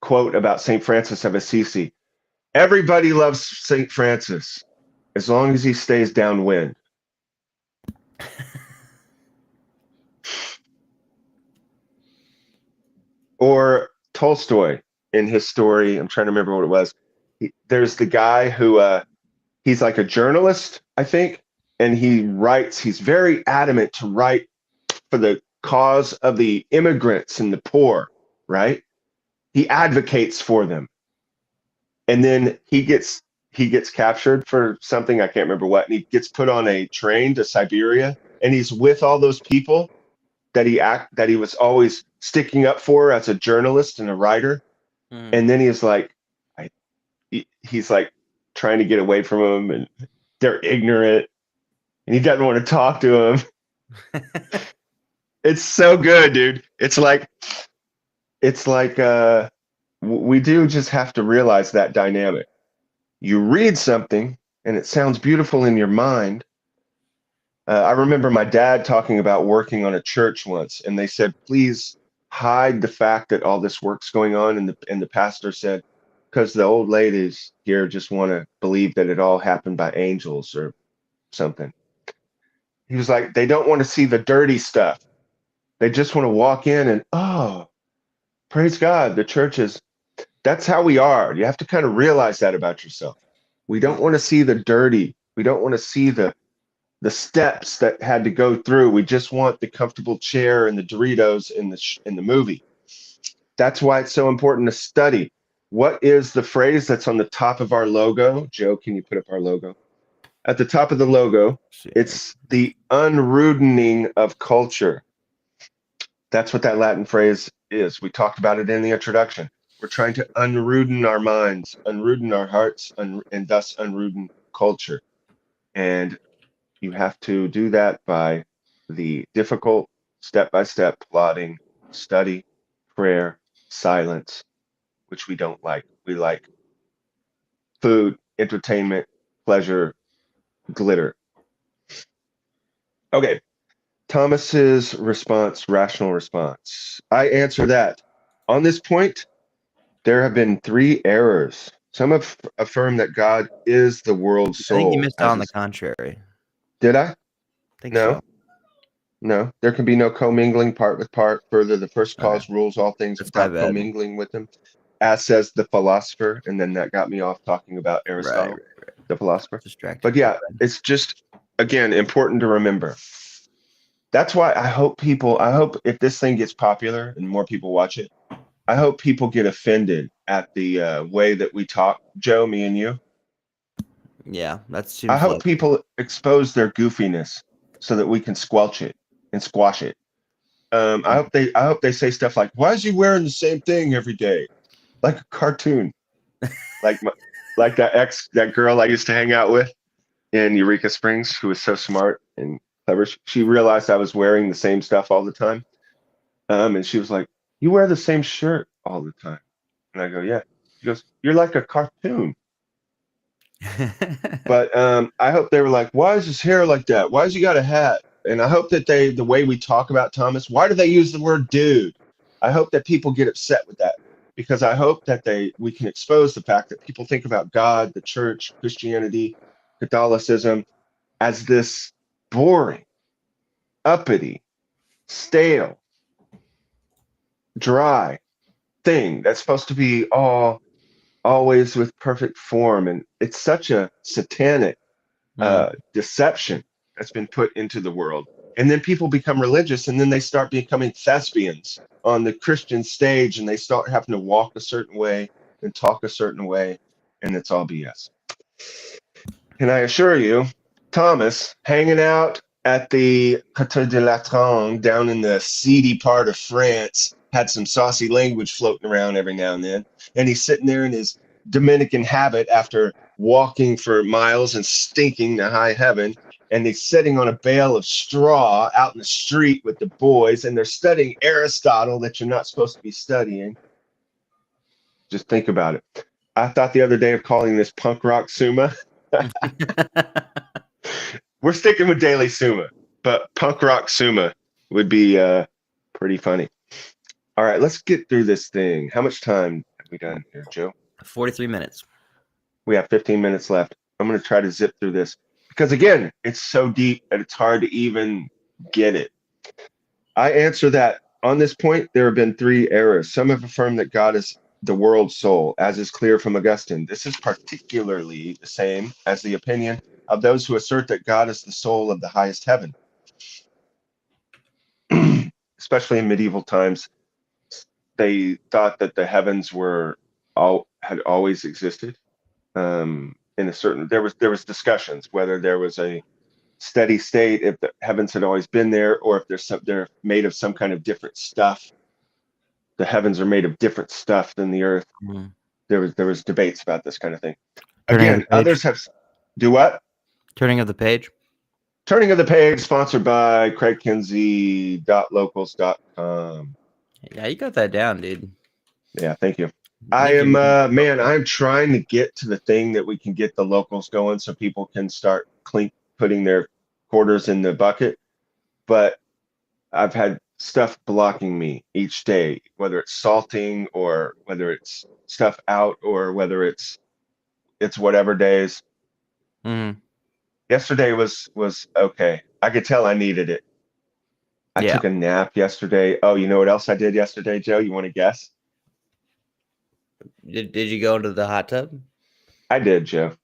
quote about Saint Francis of Assisi. Everybody loves Saint Francis as long as he stays downwind. Or Tolstoy in his story. I'm trying to remember what it was. There's the guy who he's like a journalist, I think, and he writes. He's very adamant to write for the cause of the immigrants and the poor, right? He advocates for them, and then he gets captured for something I can't remember what, and he gets put on a train to Siberia, and he's with all those people that he was always sticking up for as a journalist and a writer, Mm. and then he's like, he's like trying to get away from them, and they're ignorant, and he doesn't want to talk to them. It's so good, dude. It's like we do just have to realize that dynamic. You read something and it sounds beautiful in your mind. I remember my dad talking about working on a church once, and they said, please hide the fact that all this work's going on. And the pastor said, because the old ladies here just want to believe that it all happened by angels or something. He was like, they don't want to see the dirty stuff. They just want to walk in and, oh, praise God, the church is, that's how we are. You have to kind of realize that about yourself. We don't want to see the dirty. We don't want to see the steps that had to go through. We just want the comfortable chair and the Doritos in the movie. That's why it's so important to study. What is the phrase that's on the top of our logo? Joe, can you put up our logo? At the top of the logo, Share. it's the unrudening of culture. That's what that Latin phrase is. We talked about it in the introduction. We're trying to unruden our minds, unruden our hearts, and thus unruden culture. And you have to do that by the difficult step by step plotting, study, prayer, silence, which we don't like. We like food, entertainment, pleasure, glitter. Okay, Thomas's response, rational response. I answer that. On this point, there have been three errors. Some have affirmed that God is the world's I think you soul, missed out as on the is. contrary. Did I? I think No, so. no. There can be no commingling part with part. Further, the first Okay, cause rules all things that's my without bad. commingling with them, as says the philosopher. And then that got me off talking about Right, Aristotle, right. the philosopher. Distracted. But My yeah, bad. it's just, again, important to remember. That's why I hope if this thing gets popular and more people watch it, I hope people get offended at the way that we talk, Joe, me and you. Yeah, that I seems hope like people expose their goofiness so that we can squelch it and squash it. I hope they say stuff like, "Why is he wearing the same thing every day?" Like a cartoon, like my, like that girl I used to hang out with in Eureka Springs, who was so smart and clever. She realized I was wearing the same stuff all the time, and she was like, "You wear the same shirt all the time," and I go, "Yeah." She goes, "You're like a cartoon." But I hope they were like, "Why is his hair like that? Why has he got a hat?" And I hope that the way we talk about Thomas, why do they use the word dude? I hope that people get upset with that because I hope that we can expose the fact that people think about God, the church, Christianity, Catholicism as this boring, uppity, stale, dry thing that's supposed to be always with perfect form. And it's such a satanic Hmm. deception that's been put into the world. And then people become religious and then they start becoming thespians on the Christian stage and they start having to walk a certain way and talk a certain way. And it's all BS. And I assure you, Thomas, hanging out at the Côte de la Tronde down in the seedy part of France, had some saucy language floating around every now and then. And he's sitting there in his Dominican habit after walking for miles and stinking to high heaven. And he's sitting on a bale of straw out in the street with the boys, and they're studying Aristotle that you're not supposed to be studying. Just think about it. I thought the other day of calling this punk rock Summa. We're sticking with Daily Summa, but punk rock Summa would be pretty funny. All right, let's get through this thing. How much time have we done here, Joe? 43 minutes. We have 15 minutes left. I'm going to try to zip through this because, again, it's so deep that it's hard to even get it. I answer that on this point, there have been three errors. Some have affirmed that God is the world's soul, as is clear from Augustine. This is particularly the same as the opinion of those who assert that God is the soul of the highest heaven. Especially in medieval times, they thought that the heavens were all had always existed. In a certain there was discussions whether there was a steady state, if the heavens had always been there, or if they're made of some kind of different stuff. The heavens are made of different stuff than the earth. Mhm. There was debates about this kind of thing. Turning of the Again, page. others have do what? Turning of the page. Turning of the page, sponsored by craigkinsey.locals.com. Yeah, you got that down, dude. Yeah, thank you. I I think you're am, making man, I'm trying to get to the thing that we can get the locals going so people can start putting their quarters in the bucket. But I've had stuff blocking me each day, whether it's salting or whether it's stuff out or whether it's whatever days. Mhm. Yesterday was okay. I could tell I needed it. I Yeah. took a nap yesterday. Oh, you know what else I did yesterday, Joe? You want to guess? Did you go into the hot tub? I did, Joe.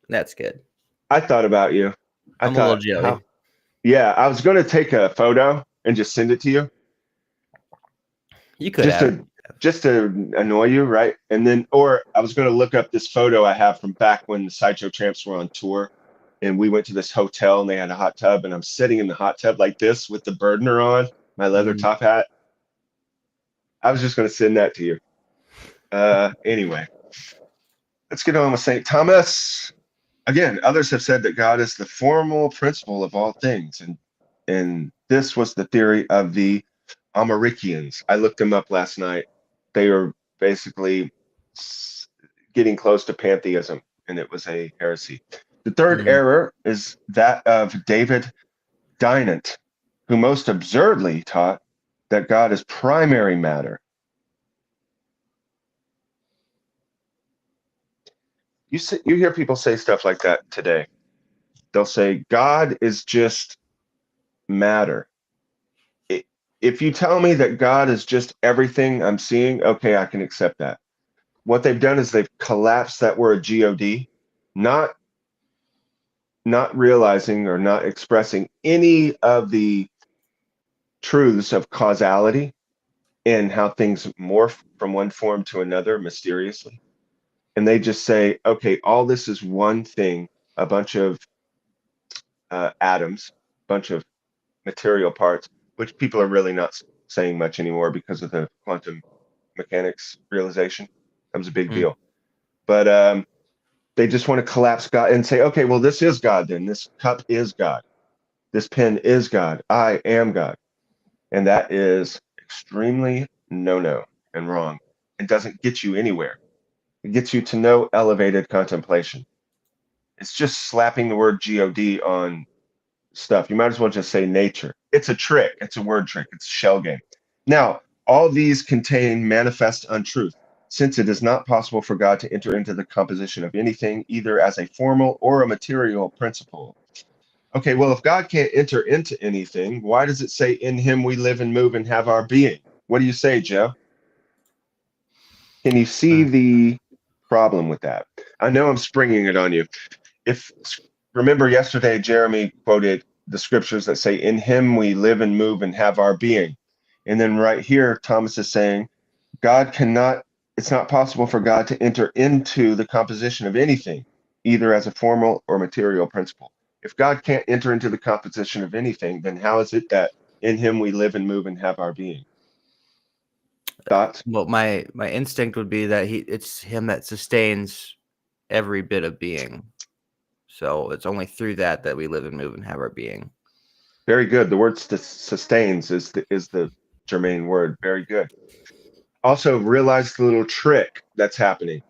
That's good. I thought about you. I I'm a little thought how, jelly. yeah, I was going to take a photo and just send it to you You could just have. to just to annoy you, right? And then, or I was going to look up this photo I have from back when the Sideshow Tramps were on tour, and we went to this hotel and they had a hot tub, and I'm sitting in the hot tub like this with the burdener on, my leather Mm, top hat. I was just going to send that to you. Anyway, let's get on with St. Thomas. Again, others have said that God is the formal principle of all things, and this was the theory of the Amaricians. I looked them up last night. They are basically getting close to pantheism, and it was a heresy. The third mm. error is that of David Dinant, who most absurdly taught that God is primary matter. You hear people say stuff like that today. They'll say God is just matter. If you tell me that God is just everything I'm seeing, okay, I can accept that. What they've done is they've collapsed that word God, not not realizing or not expressing any of the truths of causality and how things morph from one form to another mysteriously. And they just say, okay, all this is one thing, a bunch of atoms, a bunch of material parts, which people are really not saying much anymore because of the quantum mechanics realization. That was a big Mm. deal. But they just want to collapse God and say, okay, well, this is God then. This cup is God. This pen is God. I am God. And that is extremely no and wrong. It doesn't get you anywhere. It gets you to no elevated contemplation. It's just slapping the word God on stuff. You might as well just say nature. It's a trick. It's a word trick. It's a shell game. Now, all these contain manifest untruth, since it is not possible for God to enter into the composition of anything, either as a formal or a material principle. Okay, well, if God can't enter into anything, why does it say, in him we live and move and have our being? What do you say, Joe? Can you see Uh, the problem with that? I know I'm springing it on you. If remember yesterday, Jeremy quoted the scriptures that say, in him we live and move and have our being. And then right here, Thomas is saying, God cannot, it's not possible for God to enter into the composition of anything, either as a formal or material principle. If God can't enter into the composition of anything, then how is it that in him we live and move and have our being? Thoughts? well, my instinct would be that it's him that sustains every bit of being. So it's only through that we live and move and have our being. Very good. The word sustains is the germane word. Very good. Also, realize the little trick that's happening.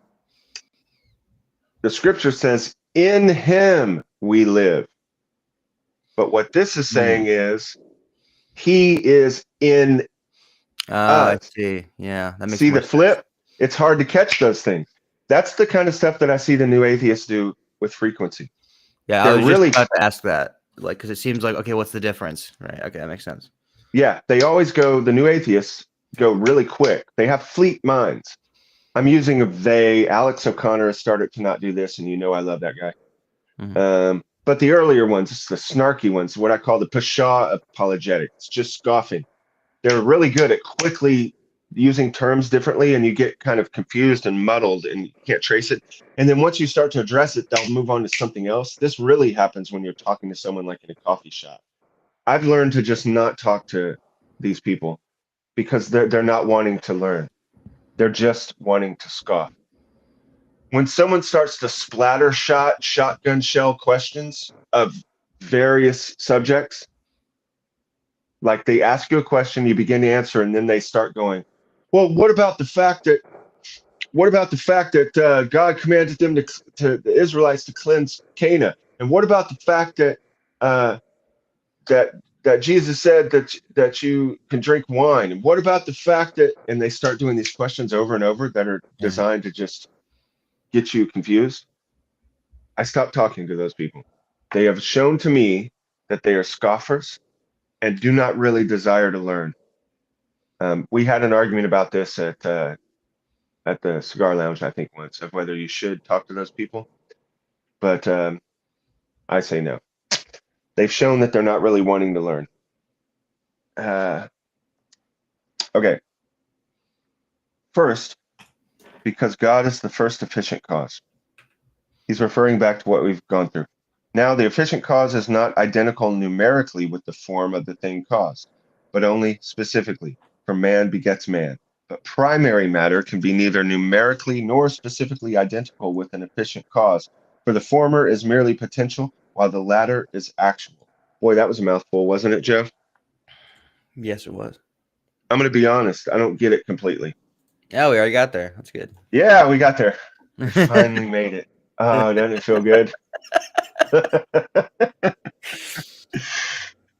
The scripture says, in him we live. But what this is saying Mm. is, he is in I us. see. Yeah, that makes See more the sense. flip? It's hard to catch those things. That's the kind of stuff that I see the new atheists do with frequency. Yeah, I They're was just really, about to ask that. Like, because it seems like, okay, what's the difference? Right. Okay, that makes sense. yeah, they always go, the new atheists go really quick. They have fleet minds. I'm using a they. Alex O'Connor has started to not do this, and you know I love that guy. Mhm. But the earlier ones, the snarky ones, what I call the pshaw apologetics, just scoffing. They're really good at quickly using terms differently, and you get kind of confused and muddled, and you can't trace it. And then once you start to address it, they'll move on to something else. This really happens when you're talking to someone like in a coffee shop. I've learned to just not talk to these people because they're not wanting to learn. They're just wanting to scoff. When someone starts to splatter shotgun shell questions of various subjects, like they ask you a question, you begin to answer, and then they start going, well, what about the fact that God commanded them to the Israelites to cleanse Cana? And what about the fact that uh, that that Jesus said that you can drink wine? And what about the fact that, and they start doing these questions over and over that are Yeah. designed to just get you confused. I stopped talking to those people. They have shown to me that they are scoffers and do not really desire to learn. We had an argument about this at the cigar lounge, I think, once, of whether you should talk to those people. But I say no. They've shown that they're not really wanting to learn. Uh, okay. First, because God is the first efficient cause. He's referring back to what we've gone through. Now, the efficient cause is not identical numerically with the form of the thing caused, but only specifically, for man begets man. But primary matter can be neither numerically nor specifically identical with an efficient cause, for the former is merely potential, while the latter is actual. Boy, that was a mouthful, wasn't it, Joe? Yes, it was. I'm going to be honest, I don't get it completely. Yeah, we already got there. That's good. Yeah, we got there. We finally made it. Oh, doesn't it feel good?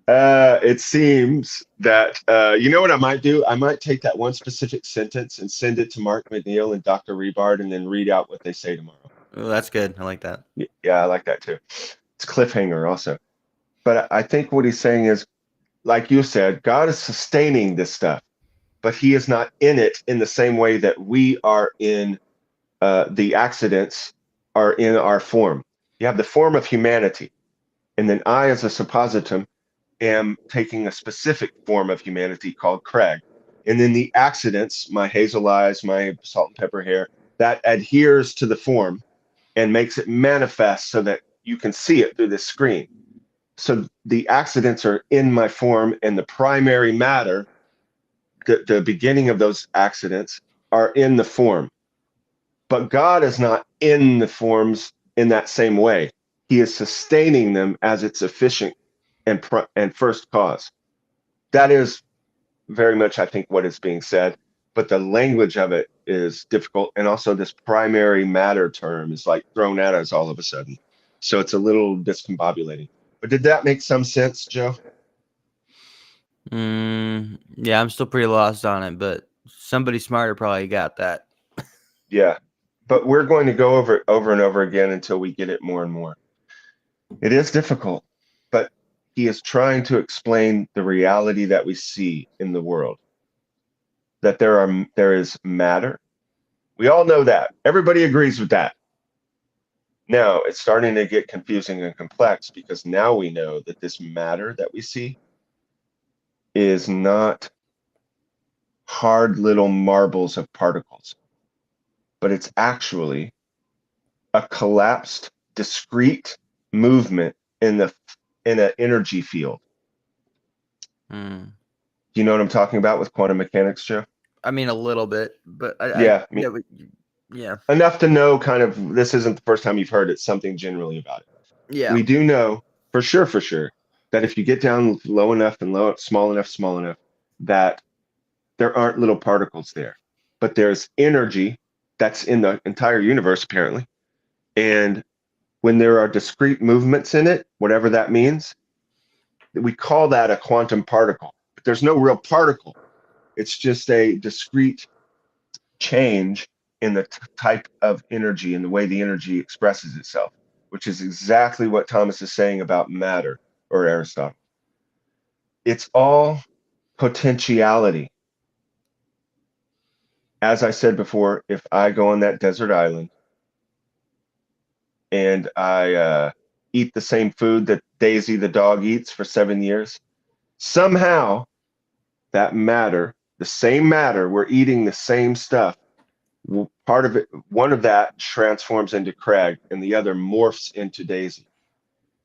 It seems that you know what I might do? I might take that one specific sentence and send it to Mark McNeil and Dr. Rebard and then read out what they say tomorrow. Oh, that's good. I like that. Yeah, I like that too. It's cliffhanger also. But I think what he's saying is, like you said, God is sustaining this stuff, but he is not in it in the same way that we are in the accidents are in our form. You have the form of humanity, and then I, as a suppositum, am taking a specific form of humanity called Craig. And then the accidents, my hazel eyes, my salt and pepper hair, that adheres to the form and makes it manifest so that you can see it through this screen. So the accidents are in my form, and the primary matter, the beginning of those accidents, are in the form. But God is not in the forms in that same way. He is sustaining them as its efficient and first cause. That is very much, I think, what is being said, but the language of it is difficult. And also, this primary matter term is like thrown at us all of a sudden. So it's a little discombobulating. But did that make some sense, Joe? Yeah, I'm still pretty lost on it, but somebody smarter probably got that. Yeah. But we're going to go over it over and over again until we get it more and more. It is difficult, but he is trying to explain the reality that we see in the world, that there is matter. We all know that. Everybody agrees with that. Now it's starting to get confusing and complex because now we know that this matter that we see is not hard little marbles of particles, but it's actually a collapsed, discrete movement in an energy field. Mm. Do you know what I'm talking about with quantum mechanics, Joe? I mean, a little bit, but Yeah, I mean, yeah, yeah, enough to know kind of this isn't the first time you've heard it, something generally about it. yeah. We do know for sure, that if you get down low enough and small enough, that there aren't little particles there, but there's energy that's in the entire universe, apparently. And when there are discrete movements in it, whatever that means, we call that a quantum particle. But there's no real particle. It's just a discrete change in the type of energy and the way the energy expresses itself, which is exactly what Thomas is saying about matter, or Aristotle. It's all potentiality. As I said before, if I go on that desert island and I eat the same food that Daisy the dog eats for 7 years, somehow that matter, the same matter, we're eating the same stuff. Part of it, one of that transforms into Craig and the other morphs into Daisy.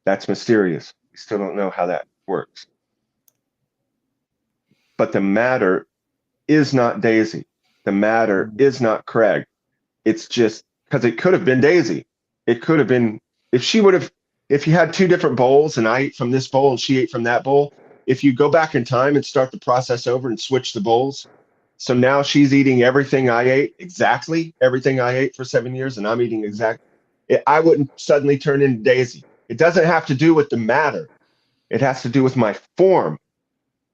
That's mysterious. We still don't know how that works. But the matter is not Daisy. The matter is not Craig. It's just because it could have been Daisy. It could have been if she would have if you had two different bowls and I ate from this bowl and she ate from that bowl. If you go back in time and start the process over and switch the bowls, so now she's eating everything I ate, exactly everything I ate for 7 years, and I'm eating I wouldn't suddenly turn into Daisy. It doesn't have to do with the matter. It has to do with my form.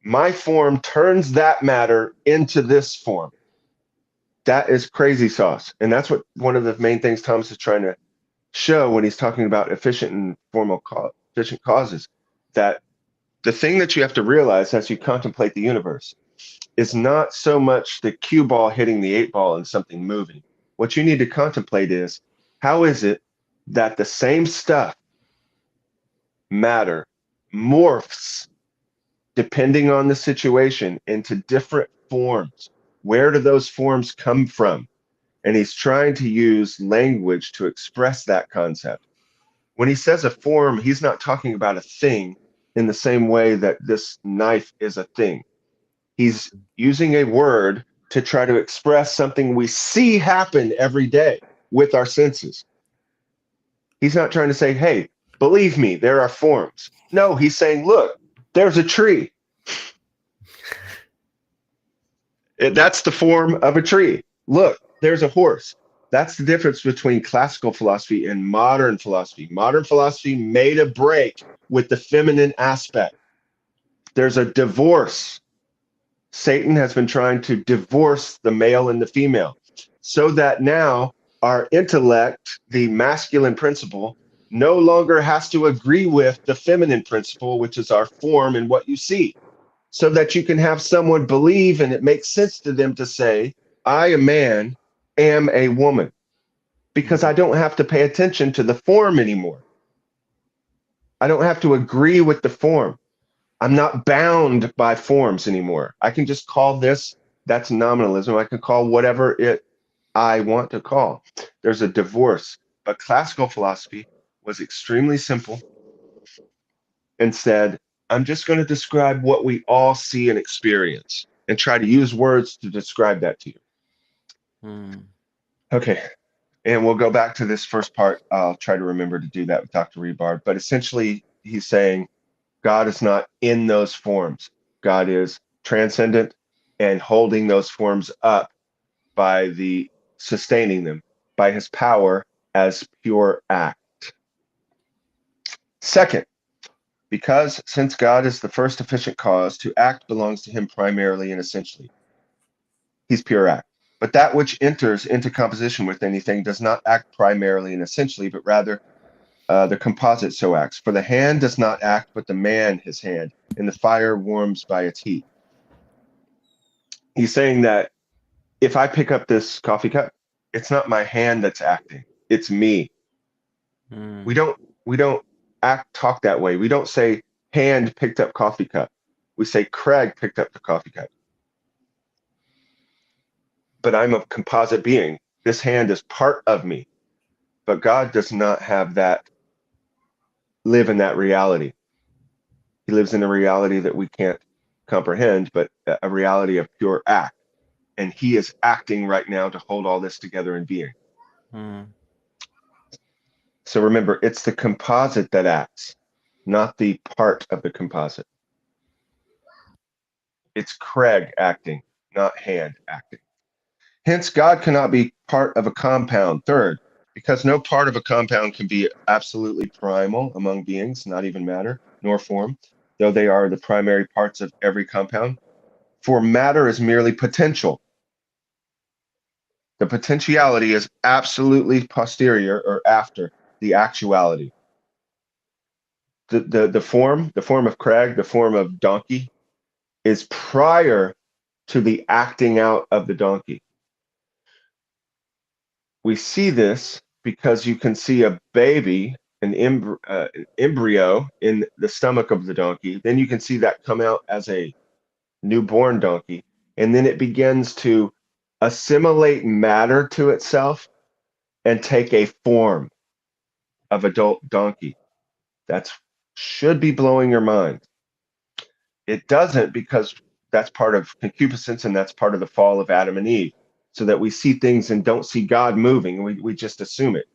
My form turns that matter into this form. That is crazy sauce. And that's what one of the main things Thomas is trying to show when he's talking about efficient and efficient causes, that the thing that you have to realize as you contemplate the universe is not so much the cue ball hitting the eight ball and something moving. What you need to contemplate is, how is it that the same stuff, matter, morphs depending on the situation into different forms. Where do those forms come from? And he's trying to use language to express that concept. When he says a form, he's not talking about a thing in the same way that this knife is a thing. He's using a word to try to express something we see happen every day with our senses. He's not trying to say, hey, believe me, there are forms. No, he's saying, look, there's a tree. That's the form of a tree. Look, there's a horse. That's the difference between classical philosophy and modern philosophy. Modern philosophy made a break with the feminine aspect. There's a divorce. Satan has been trying to divorce the male and the female so that now our intellect, the masculine principle, no longer has to agree with the feminine principle, which is our form and what you see, so that you can have someone believe and it makes sense to them to say, I, a man, am a woman, because I don't have to pay attention to the form anymore. I don't have to agree with the form. I'm not bound by forms anymore. I can just call this, that's nominalism. I can call whatever it I want to call. There's a divorce. But classical philosophy was extremely simple and said, I'm just going to describe what we all see and experience and try to use words to describe that to you. Mm. Okay. And we'll go back to this first part. I'll try to remember to do that with Dr. Rebard. But essentially, he's saying God is not in those forms. God is transcendent and holding those forms up by the sustaining them by his power as pure act. Second, because since God is the first efficient cause, to act belongs to him primarily and essentially. He's pure act. But that which enters into composition with anything does not act primarily and essentially, but rather the composite so acts. For the hand does not act, but the man his hand, and the fire warms by its heat. He's saying that if I pick up this coffee cup, it's not my hand that's acting, it's me. Mm. We don't talk that way. We don't say hand picked up coffee cup. We say Craig picked up the coffee cup. But I'm a composite being. This hand is part of me. But God does not have that, live in that reality. He lives in a reality that we can't comprehend, but a reality of pure act. And he is acting right now to hold all this together in being. Mm. So remember, it's the composite that acts, not the part of the composite. It's Craig acting, not hand acting. Hence, God cannot be part of a compound. Third, because no part of a compound can be absolutely primal among beings, not even matter, nor form, though they are the primary parts of every compound. For matter is merely potential. The potentiality is absolutely posterior or after the actuality. The form of Craig, the form of donkey, is prior to the acting out of the donkey. We see this because you can see a baby, an embryo in the stomach of the donkey. Then you can see that come out as a newborn donkey. And then it begins to assimilate matter to itself and take a form of adult donkey. That should be blowing your mind. It doesn't, because that's part of concupiscence and that's part of the fall of Adam and Eve, so that we see things and don't see God moving. We just assume it.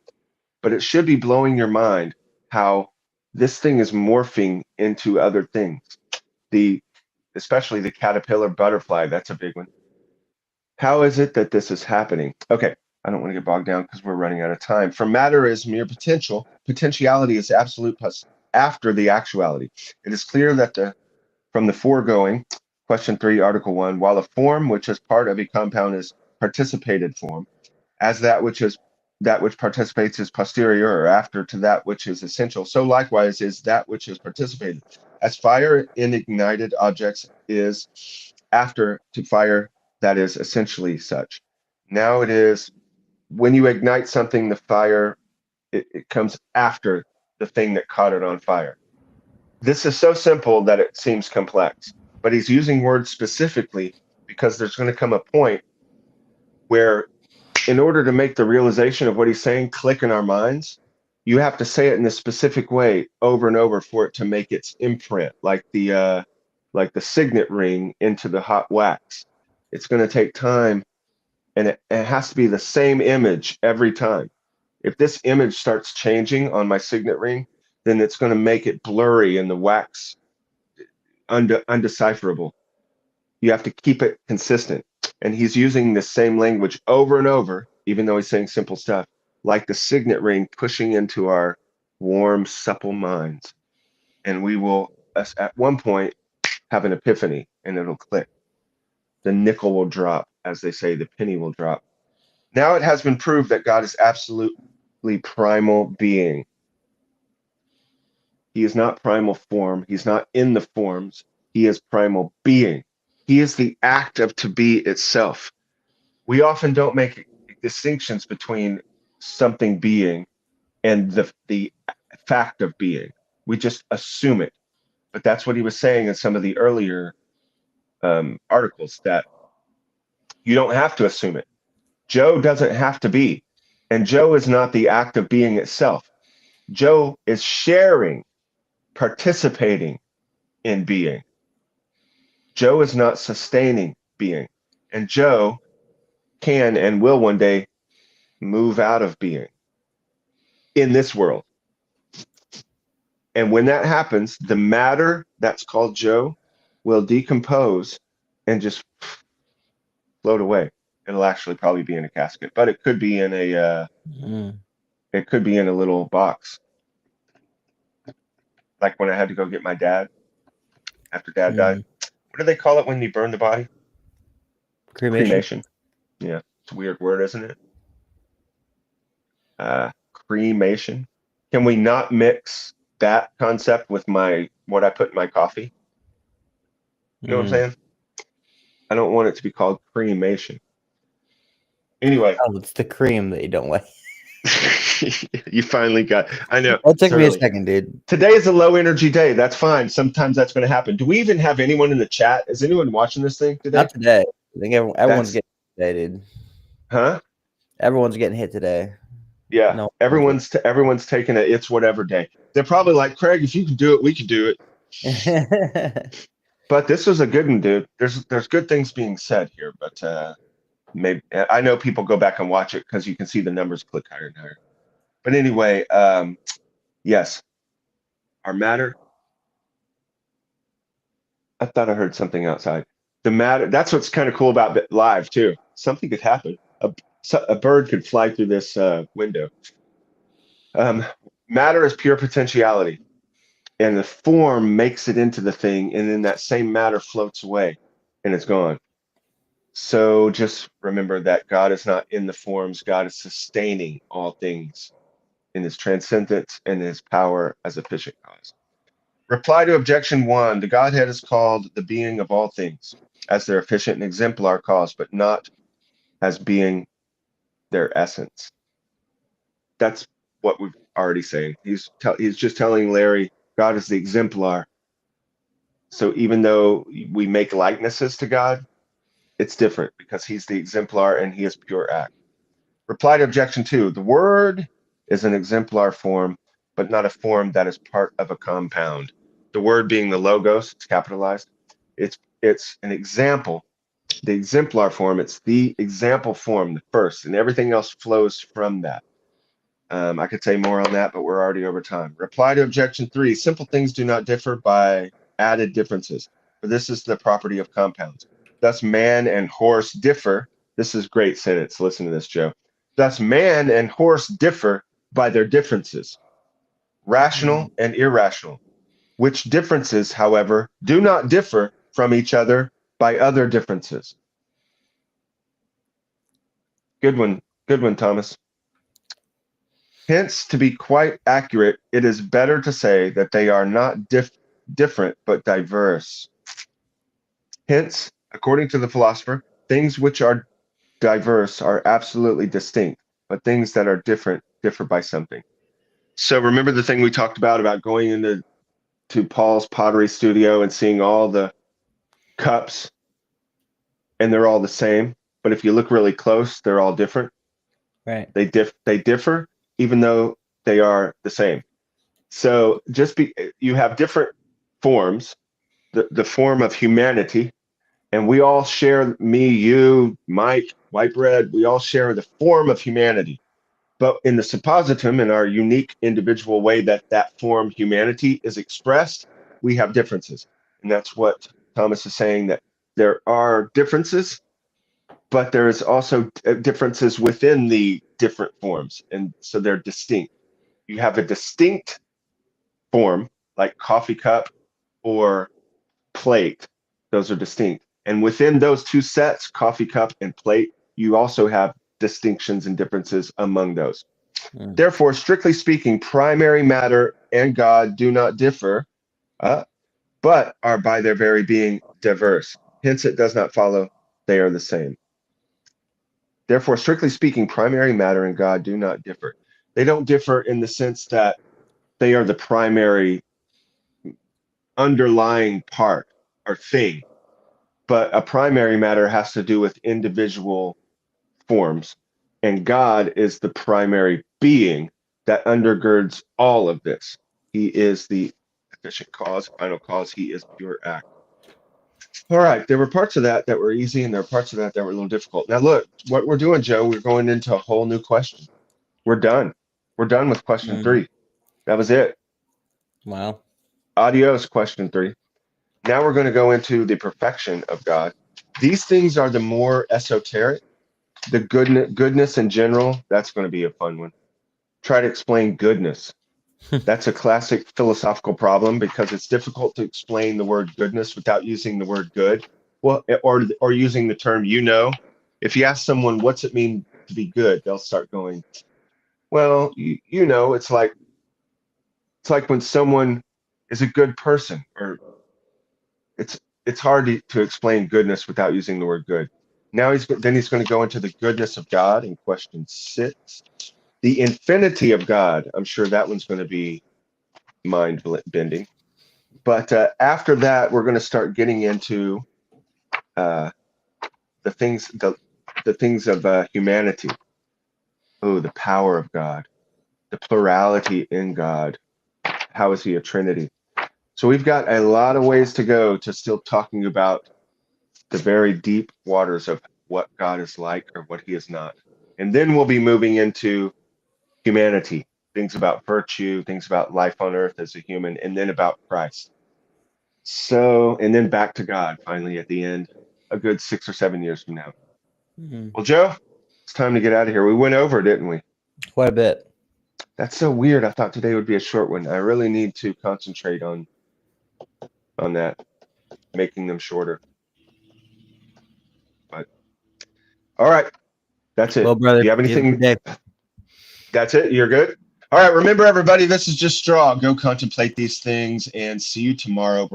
But it should be blowing your mind how this thing is morphing into other things. The Especially the caterpillar butterfly, that's a big one. How is it that this is happening? Okay, I don't want to get bogged down because we're running out of time. For matter is mere potential, potentiality is absolute plus after the actuality. It is clear that from the foregoing, question 3, article 1, while a form which is part of a compound is participated form, as that which participates is posterior or after to that which is essential, so likewise is that which is participated. As fire in ignited objects is after to fire that is essentially such. Now it is when you ignite something, the fire It comes after the thing that caught it on fire. This is so simple that it seems complex, but he's using words specifically because there's going to come a point where, in order to make the realization of what he's saying click in our minds, you have to say it in a specific way over and over for it to make its imprint, like the signet ring into the hot wax. It's going to take time, and it has to be the same image every time. If this image starts changing on my signet ring, then it's going to make it blurry and the wax undecipherable. You have to keep it consistent. And he's using the same language over and over, even though he's saying simple stuff, like the signet ring pushing into our warm, supple minds. And we will, at one point, have an epiphany and it'll click. The nickel will drop, as they say, the penny will drop. Now it has been proved that God is absolutely primal being. He is not primal form. He's not in the forms. He is primal being. He is the act of to be itself. We often don't make distinctions between something being and the fact of being. We just assume it. But that's what he was saying in some of the earlier articles, that you don't have to assume it. Joe doesn't have to be. And Joe is not the act of being itself. Joe is sharing, participating in being. Joe is not sustaining being. And Joe can and will one day move out of being in this world. And when that happens, the matter that's called Joe will decompose and just float away. It'll actually probably be in a casket, but it could be in it could be in a little box. Like when I had to go get my dad after dad died. Mm. What do they call it when you burn the body? Cremation. Cremation. Yeah, it's a weird word, isn't it? Cremation. Can we not mix that concept with what I put in my coffee? You know what I'm Mm. saying? I don't want it to be called cremation. Anyway, Oh, it's the cream that you don't like. you finally got. I know That it's took me a early. second, dude. Today is a low energy day. That's fine. Sometimes that's going to happen. Do we even have anyone in the chat? Is anyone watching this thing today? Not today. I think everyone's That's getting hit today, dude. huh? Everyone's getting hit today. Yeah. No. Everyone's taking a it's whatever day. They're probably like, Craig, if you can do it, we can do it. But this was a good one, dude. There's good things being said here, but maybe I know people go back and watch it because you can see the numbers click higher and higher. But anyway, yes, our matter. I thought I heard something outside. The matter. That's what's kind of cool about live too. Something could happen. A bird could fly through this window. Um, Matter is pure potentiality, and the form makes it into the thing, and then that same matter floats away, and it's gone. So just remember that God is not in the forms. God is sustaining all things in his transcendence and his power as efficient cause. Reply to objection one. The Godhead is called the being of all things as their efficient and exemplar cause, but not as being their essence. That's what we've already saying. He's just telling Larry God is the exemplar. So even though we make likenesses to God, it's different because he's the exemplar and he is pure act. Reply to objection two. The word is an exemplar form, but not a form that is part of a compound. The word being the logos, it's capitalized. It's an example. The exemplar form, it's the example form, the first, and everything else flows from that. I could say more on that, but we're already over time. Reply to objection three. Simple things do not differ by added differences, for this is the property of compounds. Thus, man and horse differ. This is great sentence. Listen to this, Joe. Thus, man and horse differ by their differences, rational and irrational, which differences, however, do not differ from each other by other differences. Good one, Thomas. Hence, to be quite accurate, it is better to say that they are not different but diverse. Hence, according to the philosopher, things which are diverse are absolutely distinct, but things that are different differ by something. So remember the thing we talked about going into Paul's pottery studio and seeing all the cups and they're all the same. But if you look really close, they're all different. Right. They differ, even though they are the same. So you have different forms, the form of humanity, and we all share, me, you, Mike, White Bread, we all share the form of humanity. But in the suppositum, in our unique individual way that form humanity is expressed, we have differences. And that's what Thomas is saying, that there are differences, but there is also differences within the different forms. And so they're distinct. You have a distinct form, like coffee cup or plate. Those are distinct. And within those two sets, coffee cup and plate, you also have distinctions and differences among those. Therefore, strictly speaking, primary matter and God do not differ, but are by their very being diverse. Hence, it does not follow they are the same. Therefore, strictly speaking, primary matter and God do not differ. They don't differ in the sense that they are the primary underlying part or thing, but a primary matter has to do with individual forms, and God is the primary being that undergirds all of this. He is the efficient cause, final cause. He is pure act. All right, there were parts of that were easy, and there were parts of that were a little difficult. Now, look, what we're doing, Joe, we're going into a whole new question. We're done. We're done with question 3. That was it. Wow. Adios, question 3. Now we're going to go into the perfection of God. These things are the more esoteric. The goodness in general, that's going to be a fun one. Try to explain goodness. That's a classic philosophical problem because it's difficult to explain the word goodness without using the word good. Well, or using the term If you ask someone what's it mean to be good, they'll start going, well, it's like when someone is a good person, or it's hard to explain goodness without using the word good. Now he's going to go into the goodness of God in question 6. The infinity of God. I'm sure that one's going to be mind bending. But after that, we're going to start getting into the things of humanity. Oh, the power of God, the plurality in God. How is he a Trinity? So we've got a lot of ways to go to still talking about the very deep waters of what God is like or what he is not. And then we'll be moving into humanity, things about virtue, things about life on earth as a human, and then about Christ. So, and then back to God finally at the end, a good 6 or 7 years from now. Well, Joe, it's time to get out of here. We went over, didn't we? Quite a bit. That's so weird. I thought today would be a short one. I really need to concentrate on that, making them shorter. But all right, that's it. Well, brother, Do you have you have a anything? good day. That's it. You're good. All right. Remember, everybody, this is just straw. Go contemplate these things and see you tomorrow.